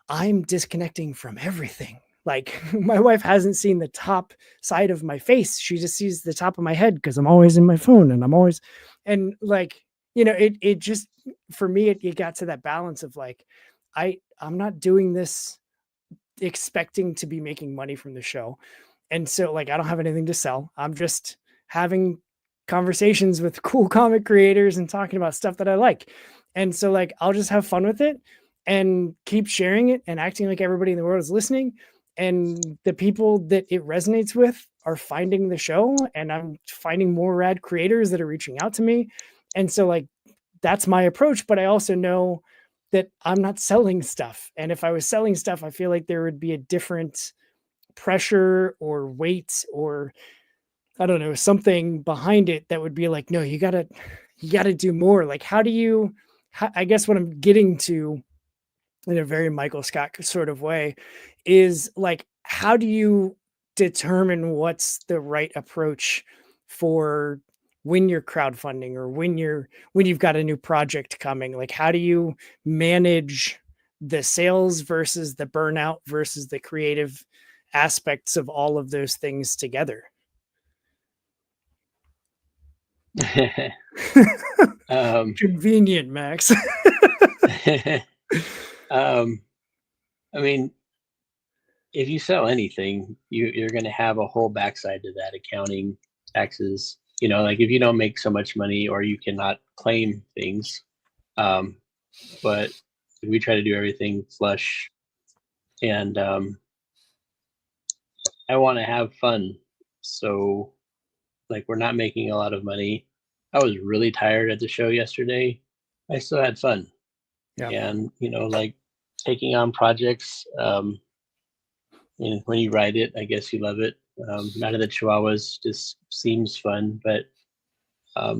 I'm disconnecting from everything. Like, my wife hasn't seen the top side of my face. She just sees the top of my head because I'm always in my phone and I'm always, and like, you know, it just, for me, it got to that balance of like, I'm not doing this expecting to be making money from the show. And so like, I don't have anything to sell. I'm just having conversations with cool comic creators and talking about stuff that I like. And so like, I'll just have fun with it and keep sharing it and acting like everybody in the world is listening. And the people that it resonates with are finding the show, and I'm finding more rad creators that are reaching out to me. And so like, that's my approach. But I also know that I'm not selling stuff. And if I was selling stuff, I feel like there would be a different pressure or weight, or I don't know, something behind it that would be like, no, you gotta do more. Like, I guess what I'm getting to in a very Michael Scott sort of way is like, how do you determine what's the right approach for when you're crowdfunding, or when you've got a new project coming? Like, how do you manage the sales versus the burnout versus the creative aspects of all of those things together? Convenient, Max. I mean, if you sell anything, you're going to have a whole backside to that: accounting, taxes. Like if you don't make so much money or you cannot claim things. But we try to do everything flush, and I want to have fun. So, like, we're not making a lot of money. I was really tired at the show yesterday. I still had fun. Yeah. And, like taking on projects, and when you write it, I guess you love it. Night of the Chihuahuas just seems fun, but I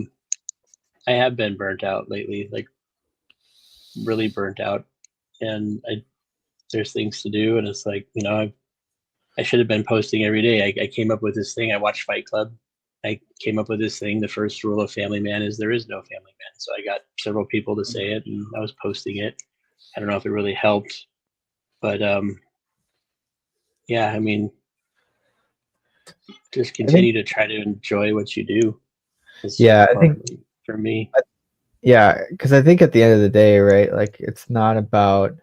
have been burnt out lately, like really burnt out. And there's things to do, and it's like, I should have been posting every day. I came up with this thing. I watched Fight Club. I came up with this thing. The first rule of Family Man is there is no Family Man. So I got several people to say it, and I was posting it. I don't know if it really helped, but yeah, I mean, just continue to try to enjoy what you do. Yeah, I think for me. Yeah, because I think at the end of the day, right, like it's not about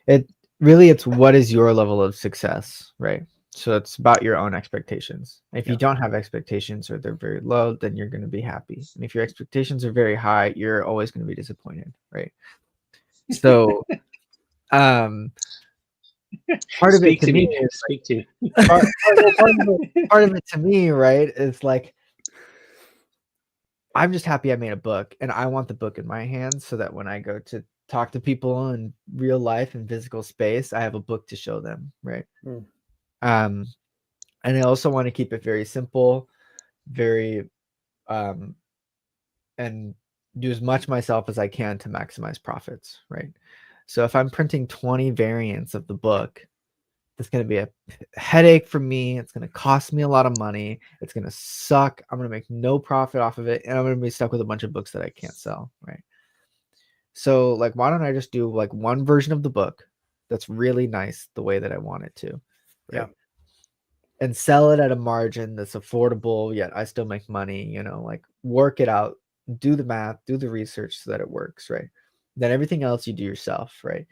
it. Really, it's what is your level of success, right? So it's about your own expectations. If you don't have expectations or they're very low, then you're going to be happy. And if your expectations are very high, you're always going to be disappointed, right? So, part of it to me is part of it to me, right, is like I'm just happy I made a book, and I want the book in my hands so that when I go to talk to people in real life and physical space, I have a book to show them, right? And I also want to keep it very simple, very and do as much myself as I can to maximize profits, right? So if I'm printing 20 variants of the book, it's going to be a headache for me. It's going to cost me a lot of money. It's going to suck. I'm going to make no profit off of it, and I'm going to be stuck with a bunch of books that I can't sell, right? So like, why don't I just do like one version of the book that's really nice the way that I want it to, right? Yeah. And sell it at a margin that's affordable, yet I still make money, like work it out, do the math, do the research so that it works, right? Then everything else you do yourself, right?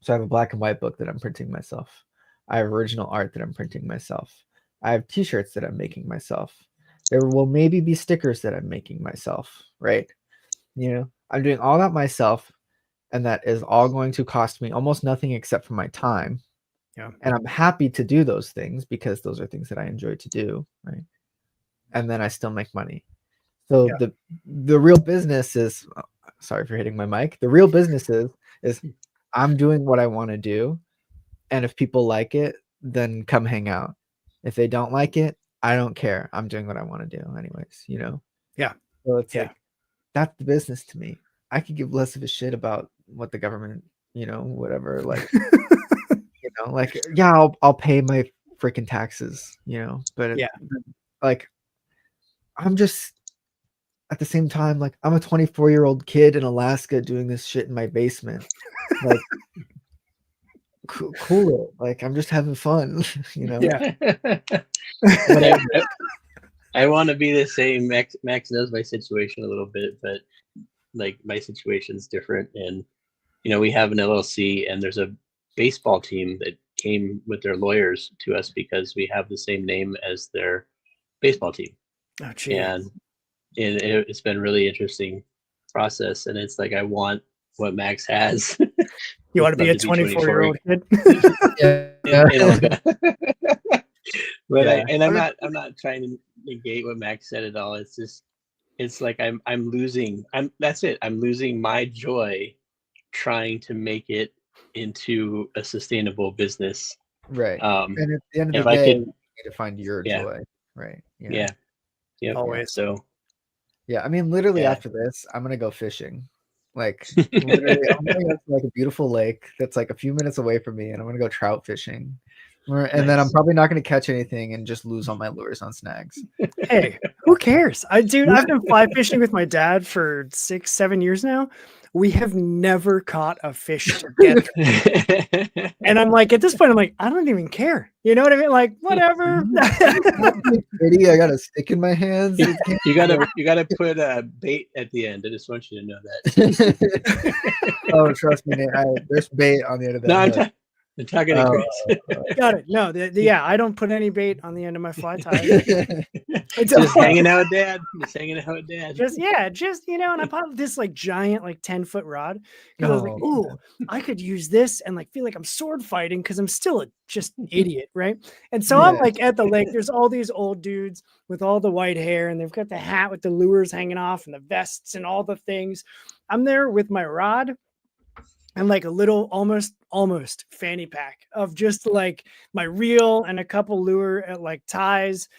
So I have a black and white book that I'm printing myself. I have original art that I'm printing myself. I have t-shirts that I'm making myself. There will maybe be stickers that I'm making myself, right? I'm doing all that myself, and that is all going to cost me almost nothing except for my time. Yeah. And I'm happy to do those things because those are things that I enjoy to do, right? And then I still make money. So the real business is, sorry for hitting my mic. The real business is I'm doing what I want to do, and if people like it, then come hang out. If they don't like it, I don't care. I'm doing what I want to do anyways, Yeah. So it's like, that's the business to me. I could give less of a shit about what the government, whatever, like, like, yeah, I'll pay my freaking taxes, but like, I'm just at the same time, like, I'm a 24-year-old kid in Alaska doing this shit in my basement. Like, cool it. Like, I'm just having fun, Yeah. I want to be the same. Max knows my situation a little bit, but like my situation's different. And we have an LLC, and there's a baseball team that came with their lawyers to us because we have the same name as their baseball team. Oh, geez. And it's been a really interesting process. And it's like, I want what Max has. You want to be a 24-year-old kid? But I'm not trying to negate what Max said at all. It's just, it's like I'm losing my joy trying to make it into a sustainable business. Right. And at the end of the day, you need to find your joy. Right. Yeah. Always. So yeah, I mean, literally after this, I'm gonna go fishing. Like, literally, I'm gonna go to like a beautiful lake that's like a few minutes away from me, and I'm gonna go trout fishing. And then I'm probably not going to catch anything and just lose all my lures on snags. Hey, who cares? I've been fly fishing with my dad for 6-7 years now. We have never caught a fish together. And I'm like, at this point, I'm like, I don't even care. You know what I mean? Like, whatever. I got a stick in my hands. You gotta put a bait at the end. I just want you to know that. Oh, trust me, there's bait on the end of that. No, I'm talking to Chris. Got it. No, yeah, I don't put any bait on the end of my fly tie. Just hanging out with dad. Just hanging out with dad. Just and I bought this like giant like 10-foot rod because I was like, ooh, I could use this and like feel like I'm sword fighting because I'm still a just idiot, right? And so I'm like at the lake. There's all these old dudes with all the white hair, and they've got the hat with the lures hanging off and the vests and all the things. I'm there with my rod and like a little almost fanny pack of just like my reel and a couple lure at like ties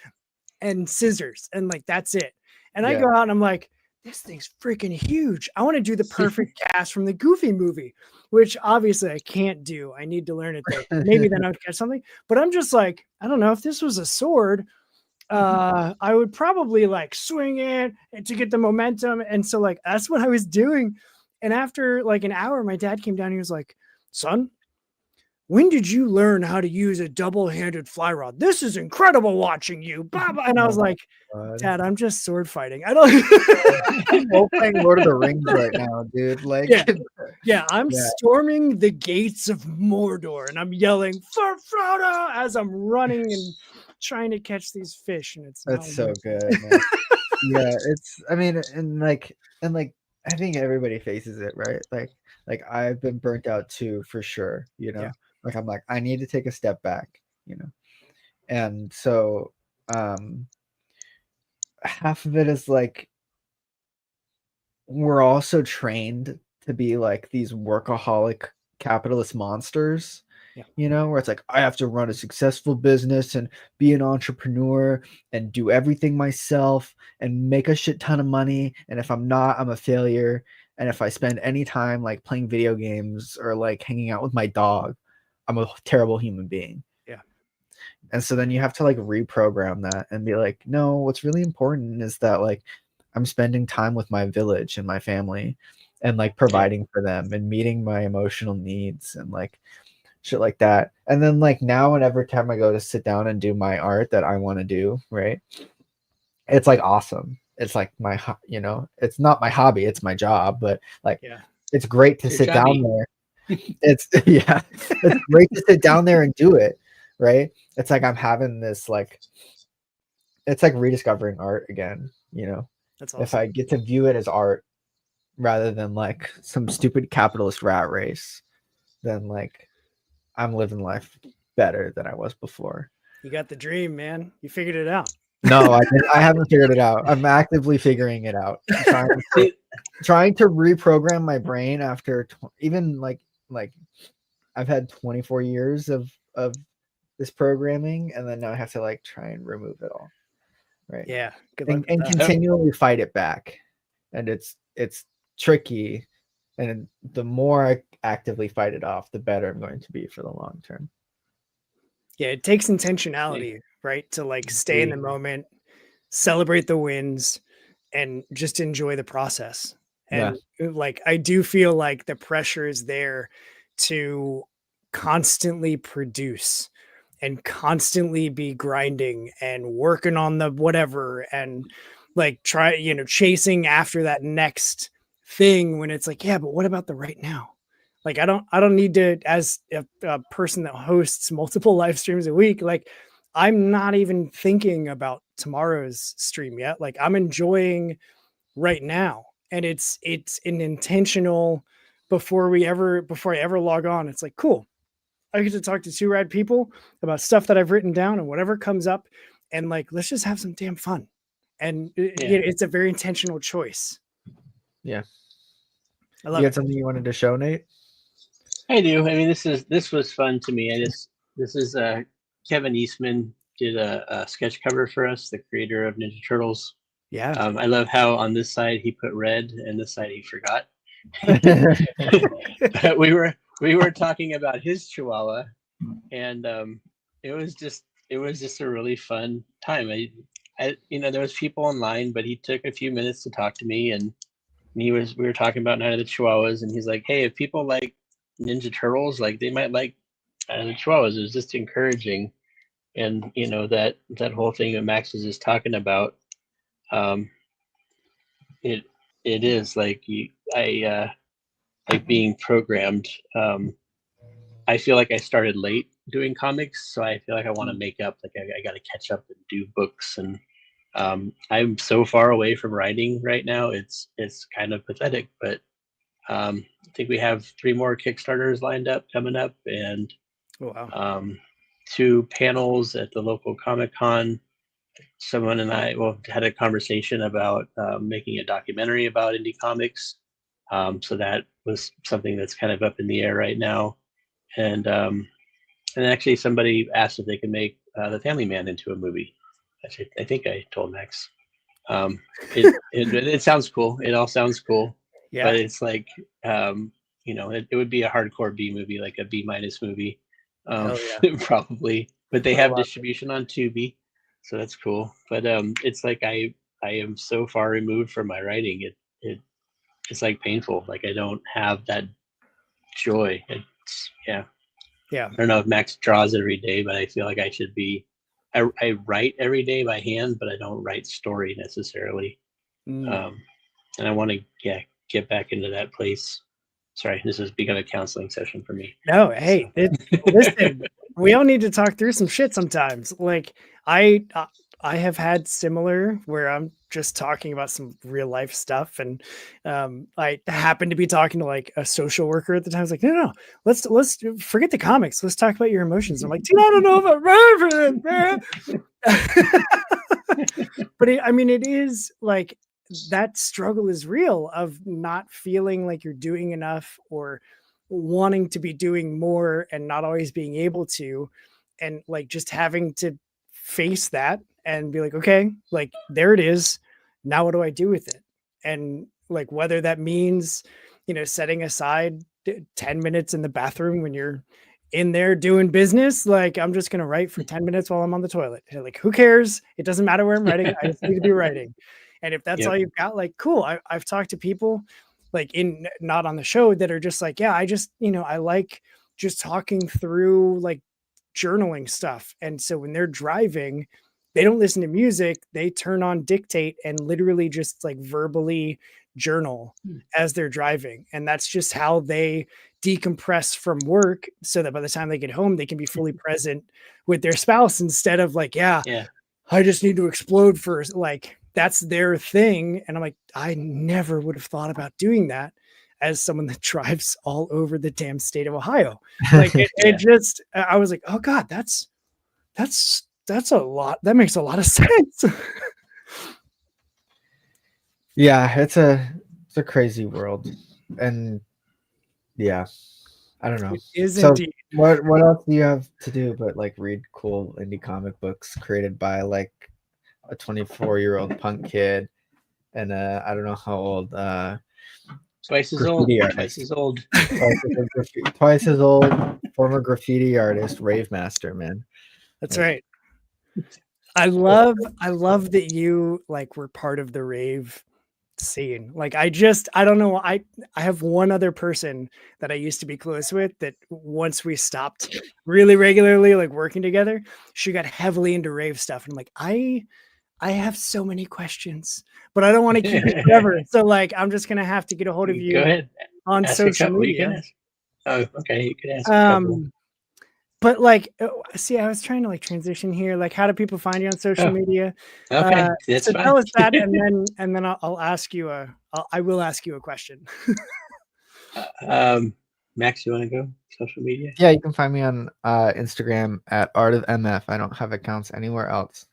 and scissors, and like that's it. And I go out and I'm like, this thing's freaking huge. I want to do the perfect cast from the Goofy movie, which obviously I can't do. I need to learn it there. Maybe then I would catch something. But I'm just like, I don't know, if this was a sword, I would probably like swing it to get the momentum. And so like that's what I was doing. And after like an hour, my dad came down. He was like, son, when did you learn how to use a double-handed fly rod? This is incredible watching you. Blah. And I was like, Dad, I'm just sword fighting. I don't. I'm playing Lord of the Rings right now, dude. Like, I'm storming the gates of Mordor, and I'm yelling for Frodo as I'm running and trying to catch these fish. And that's so good. Man. And I think everybody faces it, right? Like I've been burnt out too, for sure. Like I'm like, I need to take a step back, and so half of it is like we're also trained to be like these workaholic capitalist monsters, where it's like I have to run a successful business and be an entrepreneur and do everything myself and make a shit ton of money, and if I'm not, I'm a failure. And if I spend any time like playing video games or like hanging out with my dog, I'm a terrible human being. And so then you have to like reprogram that and be like, no, what's really important is that like I'm spending time with my village and my family and like providing for them and meeting my emotional needs and like shit like that. And then like now, and every time I go to sit down and do my art that I want to do, right, it's like awesome. It's like my, it's not my hobby, it's my job, but like, it's great to sit down there. It's great to sit down there and do it, right? It's like I'm having this like, it's like rediscovering art again, That's awesome. If I get to view it as art rather than like some stupid capitalist rat race, then like I'm living life better than I was before. You got the dream, man. You figured it out. No, I haven't figured it out. I'm actively figuring it out. Trying to reprogram my brain after even like I've had 24 years of this programming, and then now I have to like try and remove it all. Right. Yeah. And continually fight it back. And it's tricky. And the more I actively fight it off, the better I'm going to be for the long term. Yeah, it takes intentionality, right? To like stay in the moment, celebrate the wins, and just enjoy the process. And like I do feel like the pressure is there to constantly produce and constantly be grinding and working on the whatever and like chasing after that next thing when it's like, yeah, but what about the right now? Like, I don't need to, as a person that hosts multiple live streams a week, like I'm not even thinking about tomorrow's stream yet. Like I'm enjoying right now. And it's an intentional before I ever log on. It's like, cool. I get to talk to two rad people about stuff that I've written down and whatever comes up. And like, let's just have some damn fun. And it's a very intentional choice. Yeah. I love you had something you wanted to show, Nate? I do. I mean, this was fun to me. This is Kevin Eastman did a sketch cover for us, the creator of Ninja Turtles. Yeah. I love how on this side he put red and this side he forgot. we were talking about his Chihuahua, and it was just a really fun time. There was people online, but he took a few minutes to talk to me, and we were talking about Night of the Chihuahuas, and he's like, hey, if people like Ninja Turtles, like they might like Night of the Chihuahuas. It was just encouraging, and that whole thing that Max was just talking about, it is like like being programmed. I feel like I started late doing comics, so I feel like I want to make up. Like I got to catch up and do books, and I'm so far away from writing right now. It's kind of pathetic, but I think we have 3 more Kickstarters lined up coming up, and Wow. 2 panels at the local Comic-Con. Someone and I had a conversation about making a documentary about indie comics. So that was something that's kind of up in the air right now. And actually somebody asked if they could make The Family Man into a movie. I think I told Max. It sounds cool. It all sounds cool. Yeah. But it's like, it would be a hardcore B movie, like a B- movie. Hell yeah. Probably. But they Put a have lot- distribution on Tubi, so that's cool. But it's like I am so far removed from my writing. It's like painful. Like I don't have that joy. Yeah. I don't know if Max draws every day, but I feel like I should be. I write every day by hand, but I don't write story necessarily. And I want to get back into that place. Sorry, this has become a counseling session for me. No, hey, listen, we all need to talk through some shit sometimes. Like I have had similar where I'm just talking about some real life stuff, and I happened to be talking to like a social worker at the time. I was like, no, let's forget the comics. Let's talk about your emotions. I'm like, do you want to know about Reverend, man? But it is like that struggle is real of not feeling like you're doing enough or wanting to be doing more and not always being able to, and like just having to face that and be like, okay, like there it is. Now what do I do with it? And like whether that means, setting aside 10 minutes in the bathroom when you're in there doing business, like I'm just gonna write for 10 minutes while I'm on the toilet. Like who cares? It doesn't matter where I'm writing. I just need to be writing. And if that's all you've got, like cool. I've talked to people like not on the show that are just like, yeah, I just, I like just talking through like journaling stuff. And so when they're driving, they don't listen to music. They turn on dictate and literally just like verbally journal as they're driving. And that's just how they decompress from work so that by the time they get home, they can be fully present with their spouse instead of like, I just need to explode first. Like that's their thing. And I'm like, I never would have thought about doing that as someone that drives all over the damn state of Ohio. Like it just, I was like, oh God, that's a lot. That makes a lot of sense. Yeah, it's a crazy world. And yeah, I don't know. It is so indeed. What else do you have to do but like read cool indie comic books created by like a 24-year-old punk kid and I don't know how old twice as old. Twice as old former graffiti artist, rave master, man. That's right. I love that you like were part of the rave scene. Like I don't know. I have one other person that I used to be close with that once we stopped really regularly, like working together, she got heavily into rave stuff. And I'm like, I have so many questions, but I don't want to keep you forever. So like, I'm just going to have to get a hold of you. Go ahead. On social media. Oh, okay. You can ask a couple. But like, see, I was trying to like transition here. Like, how do people find you on social media? Okay, that's so fine. tell us that, and then I'll ask you I will ask you a question. Max, you want to go social media? Yeah, you can find me on Instagram at Art of MF. I don't have accounts anywhere else.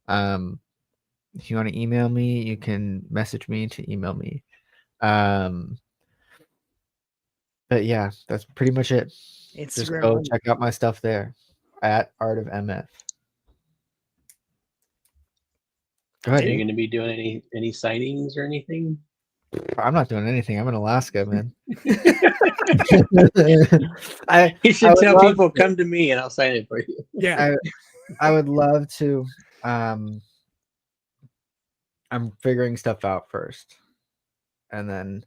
If you want to email me, you can message me to email me. But yeah, that's pretty much it. Instagram. Just go check out my stuff there at Art of MF. Go ahead. Are you going to be doing any signings or anything? I'm not doing anything. I'm in Alaska, man. You I should would tell love people, to. come to me and I'll sign it for you. Yeah. I would love to. I'm figuring stuff out first, and then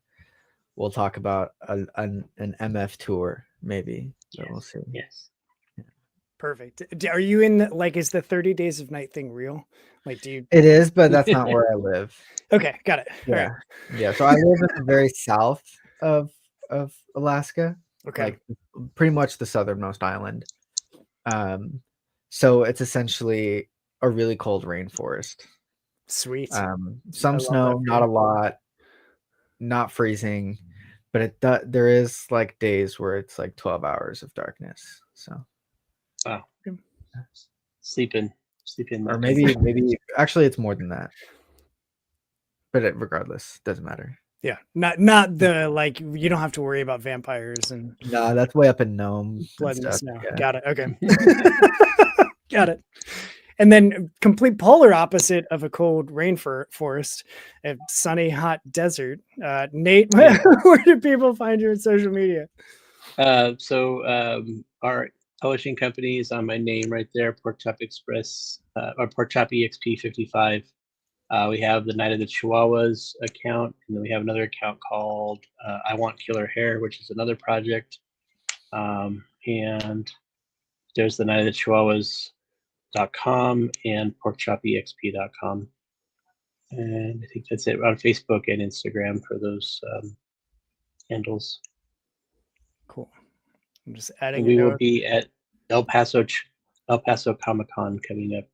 we'll talk about an MF tour maybe. So we'll see. Yes. Perfect. Are you in like, is the 30 days of night thing real? Like, do you? It is, but that's not where I live. Okay, got it. All Yeah, right. yeah. So I live in the very south of Alaska, Okay. like pretty much the southernmost island. So it's essentially a really cold rainforest. Sweet. I Some love snow, that not a feeling. lot, not freezing, but there is like days where it's like 12 hours of darkness. So, Wow. Okay. Sleeping or much. maybe actually it's more than that. But regardless, doesn't matter. Yeah. Not the, like, you don't have to worry about vampires and No, that's way up in Nome blood and in the stuff. snow. Yeah. Got it. Okay. Got it. And then complete polar opposite of a cold forest, a sunny, hot desert. Nate, Yeah. where do people find you on social media? Our publishing company is on my name right there, Pork Chop Express, or Pork Chop EXP 55. We have the Night of the Chihuahuas account, and then we have another account called I Want Killer Hair, which is another project. And there's the Night of the Chihuahuas.com and porkchopexp.com. And I think that's it on Facebook and Instagram for those handles. Cool. I'm just And adding. we will be at El Paso Comic Con coming up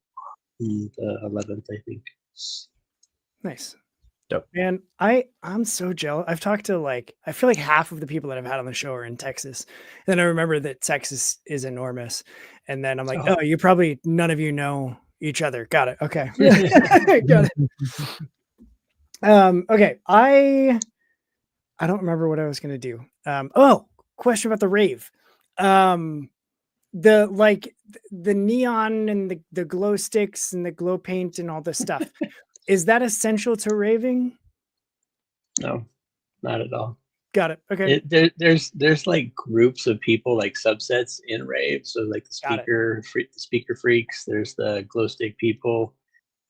the 11th, I think. Nice. Dope. Man, I'm so jealous. I've talked to, like, I feel like half of the people that I've had on the show are in Texas. And then I remember that Texas is enormous. And then I'm like, oh, you probably, none of you know each other. Got it. Okay. Got it. Okay. I don't remember what I was gonna do. Question about the rave. The neon and the glow sticks and the glow paint and all this stuff. Is that essential to raving? No, not at all. Got it. Okay. There's like groups of people, like subsets in rave. So like the speaker freaks. There's the glow stick people.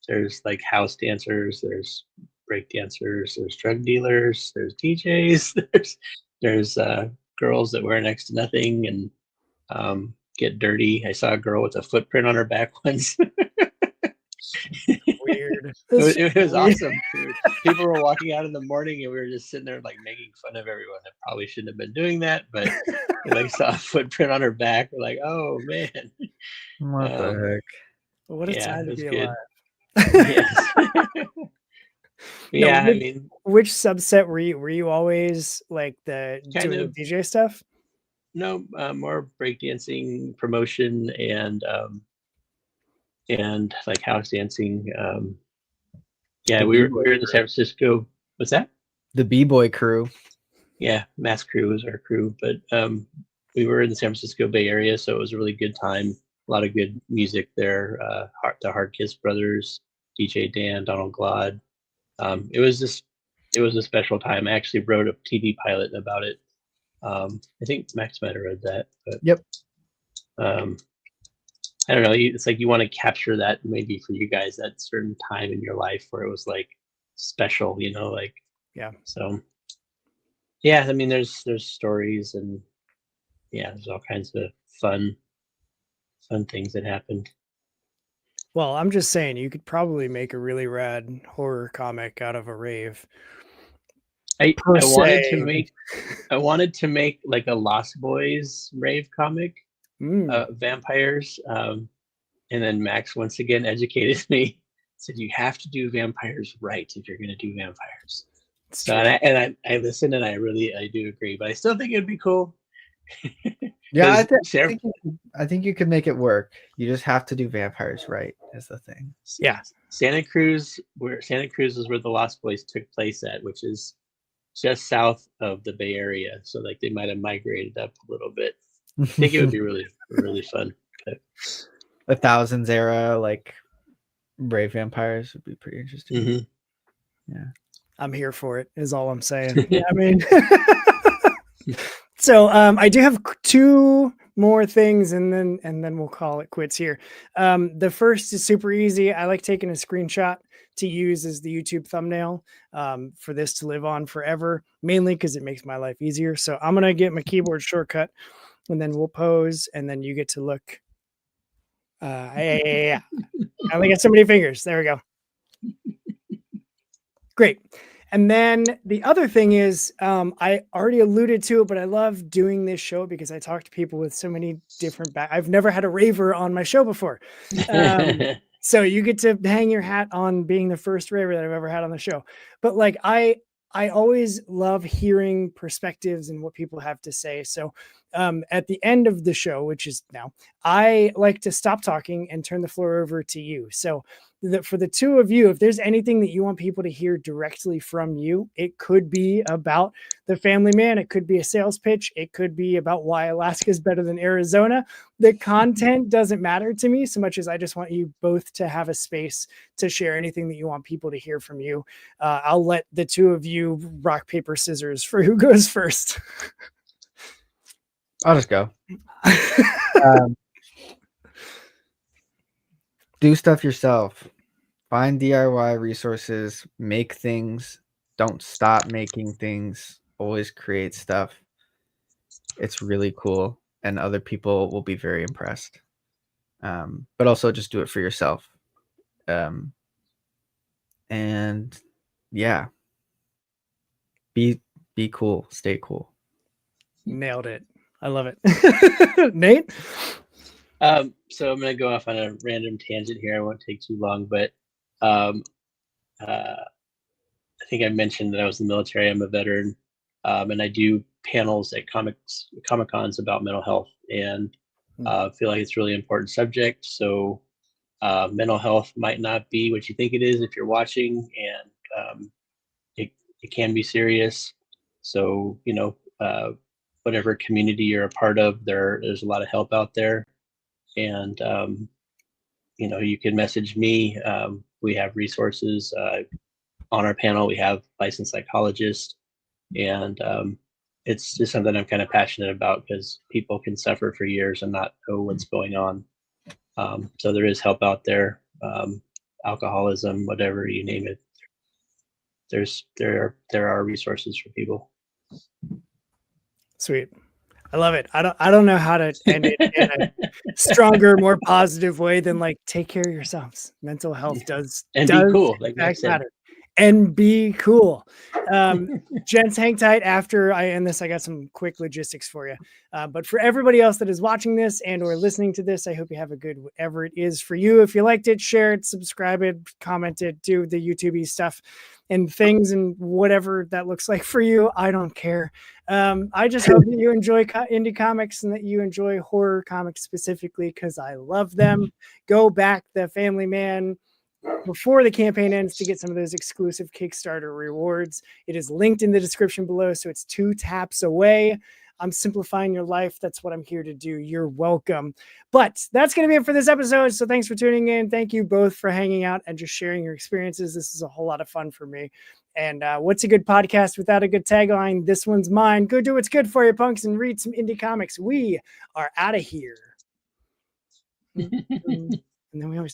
There's like house dancers. There's break dancers. There's drug dealers. There's DJs. There's girls that wear next to nothing and get dirty. I saw a girl with a footprint on her back once. Weird. It was awesome. People were walking out in the morning and we were just sitting there like making fun of everyone that probably shouldn't have been doing that, but we like saw a footprint on her back. We're like, oh man. What the heck? What a time to be good. alive. Yes. No, I mean, which subset were you? Were you always like doing the DJ stuff? No, more breakdancing promotion and like house dancing. We were in the San Francisco. What's that? The B-boy crew. Yeah, Mass Crew was our crew, but we were in the San Francisco Bay Area, so it was a really good time. A lot of good music there. The Hard Kiss Brothers, DJ Dan, Donald Glod. It was a special time. I actually wrote a TV pilot about it. I think Max might have read that. But, yep. I don't know. It's like you want to capture that maybe for you guys that certain time in your life where it was like special, like. Yeah. So. Yeah, I mean, there's stories and there's all kinds of fun things that happened. Well, I'm just saying you could probably make a really rad horror comic out of a rave. I wanted to make like a Lost Boys rave comic, vampires. And then Max once again educated me, said you have to do vampires right if you're going to do vampires. So and I listened and I do agree, but I still think it'd be cool. Yeah, I think you could make it work. You just have to do vampires right is the thing. Yeah. Santa Cruz is where the Lost Boys took place at, which is just south of the Bay Area. So like they might have migrated up a little bit. I think it would be really, really fun. But... The Thousands era, like brave vampires would be pretty interesting. Mm-hmm. Yeah. I'm here for it, is all I'm saying. Yeah, I mean, so I do have 2 more things, and then we'll call it quits here. The first is super easy. I like taking a screenshot to use as the YouTube thumbnail for this to live on forever, mainly because it makes my life easier. So I'm gonna get my keyboard shortcut, and then we'll pose, and then you get to look. Yeah. I only got so many fingers. There we go. Great. And then the other thing is, I already alluded to it, but I love doing this show because I talk to people with so many different I've never had a raver on my show before. So you get to hang your hat on being the first raver that I've ever had on the show. But like, I always love hearing perspectives and what people have to say. So at the end of the show, which is now, I like to stop talking and turn the floor over to you. So for the 2 of you, if there's anything that you want people to hear directly from you, it could be about the family man. It could be a sales pitch. It could be about why Alaska is better than Arizona. The content doesn't matter to me so much as I just want you both to have a space to share anything that you want people to hear from you. I'll let the 2 of you rock, paper, scissors for who goes first. I'll just go. Do stuff yourself. Find DIY resources, make things, don't stop making things, always create stuff. It's really cool, and other people will be very impressed. But also just do it for yourself. And yeah, be cool, stay cool. Nailed it. I love it. Nate? So I'm going to go off on a random tangent here. I won't take too long, but I think I mentioned that I was in the military. I'm a veteran, and I do panels at Comic-Cons about mental health, and feel like it's a really important subject. So mental health might not be what you think it is if you're watching, and it can be serious. So, whatever community you're a part of, there's a lot of help out there. And, you can message me. We have resources on our panel. We have licensed psychologists, and it's just something I'm kind of passionate about because people can suffer for years and not know what's going on. So there is help out there. Alcoholism, whatever you name it. There are resources for people. Sweet. I love it. I don't know how to end it in a stronger, more positive way than like, take care of yourselves. Mental health does be cool. Like I said. Matter. And be cool. Gents, hang tight. After I end this, I got some quick logistics for you. But for everybody else that is watching this and or listening to this, I hope you have a good whatever it is for you. If you liked it, share it, subscribe it, comment it, do the YouTube stuff and things and whatever that looks like for you. I don't care. I just hope that you enjoy indie comics and that you enjoy horror comics specifically because I love them. Go back the Family Man before the campaign ends to get some of those exclusive Kickstarter rewards. It is linked in the description below, so it's 2 taps away. I'm simplifying your life. That's what I'm here to do. You're welcome. But that's going to be it for this episode. So thanks for tuning in. Thank you both for hanging out and just sharing your experiences. This is a whole lot of fun for me. And what's a good podcast without a good tagline? This one's mine. Go do what's good for you, punks, and read some indie comics. We are out of here. And then we always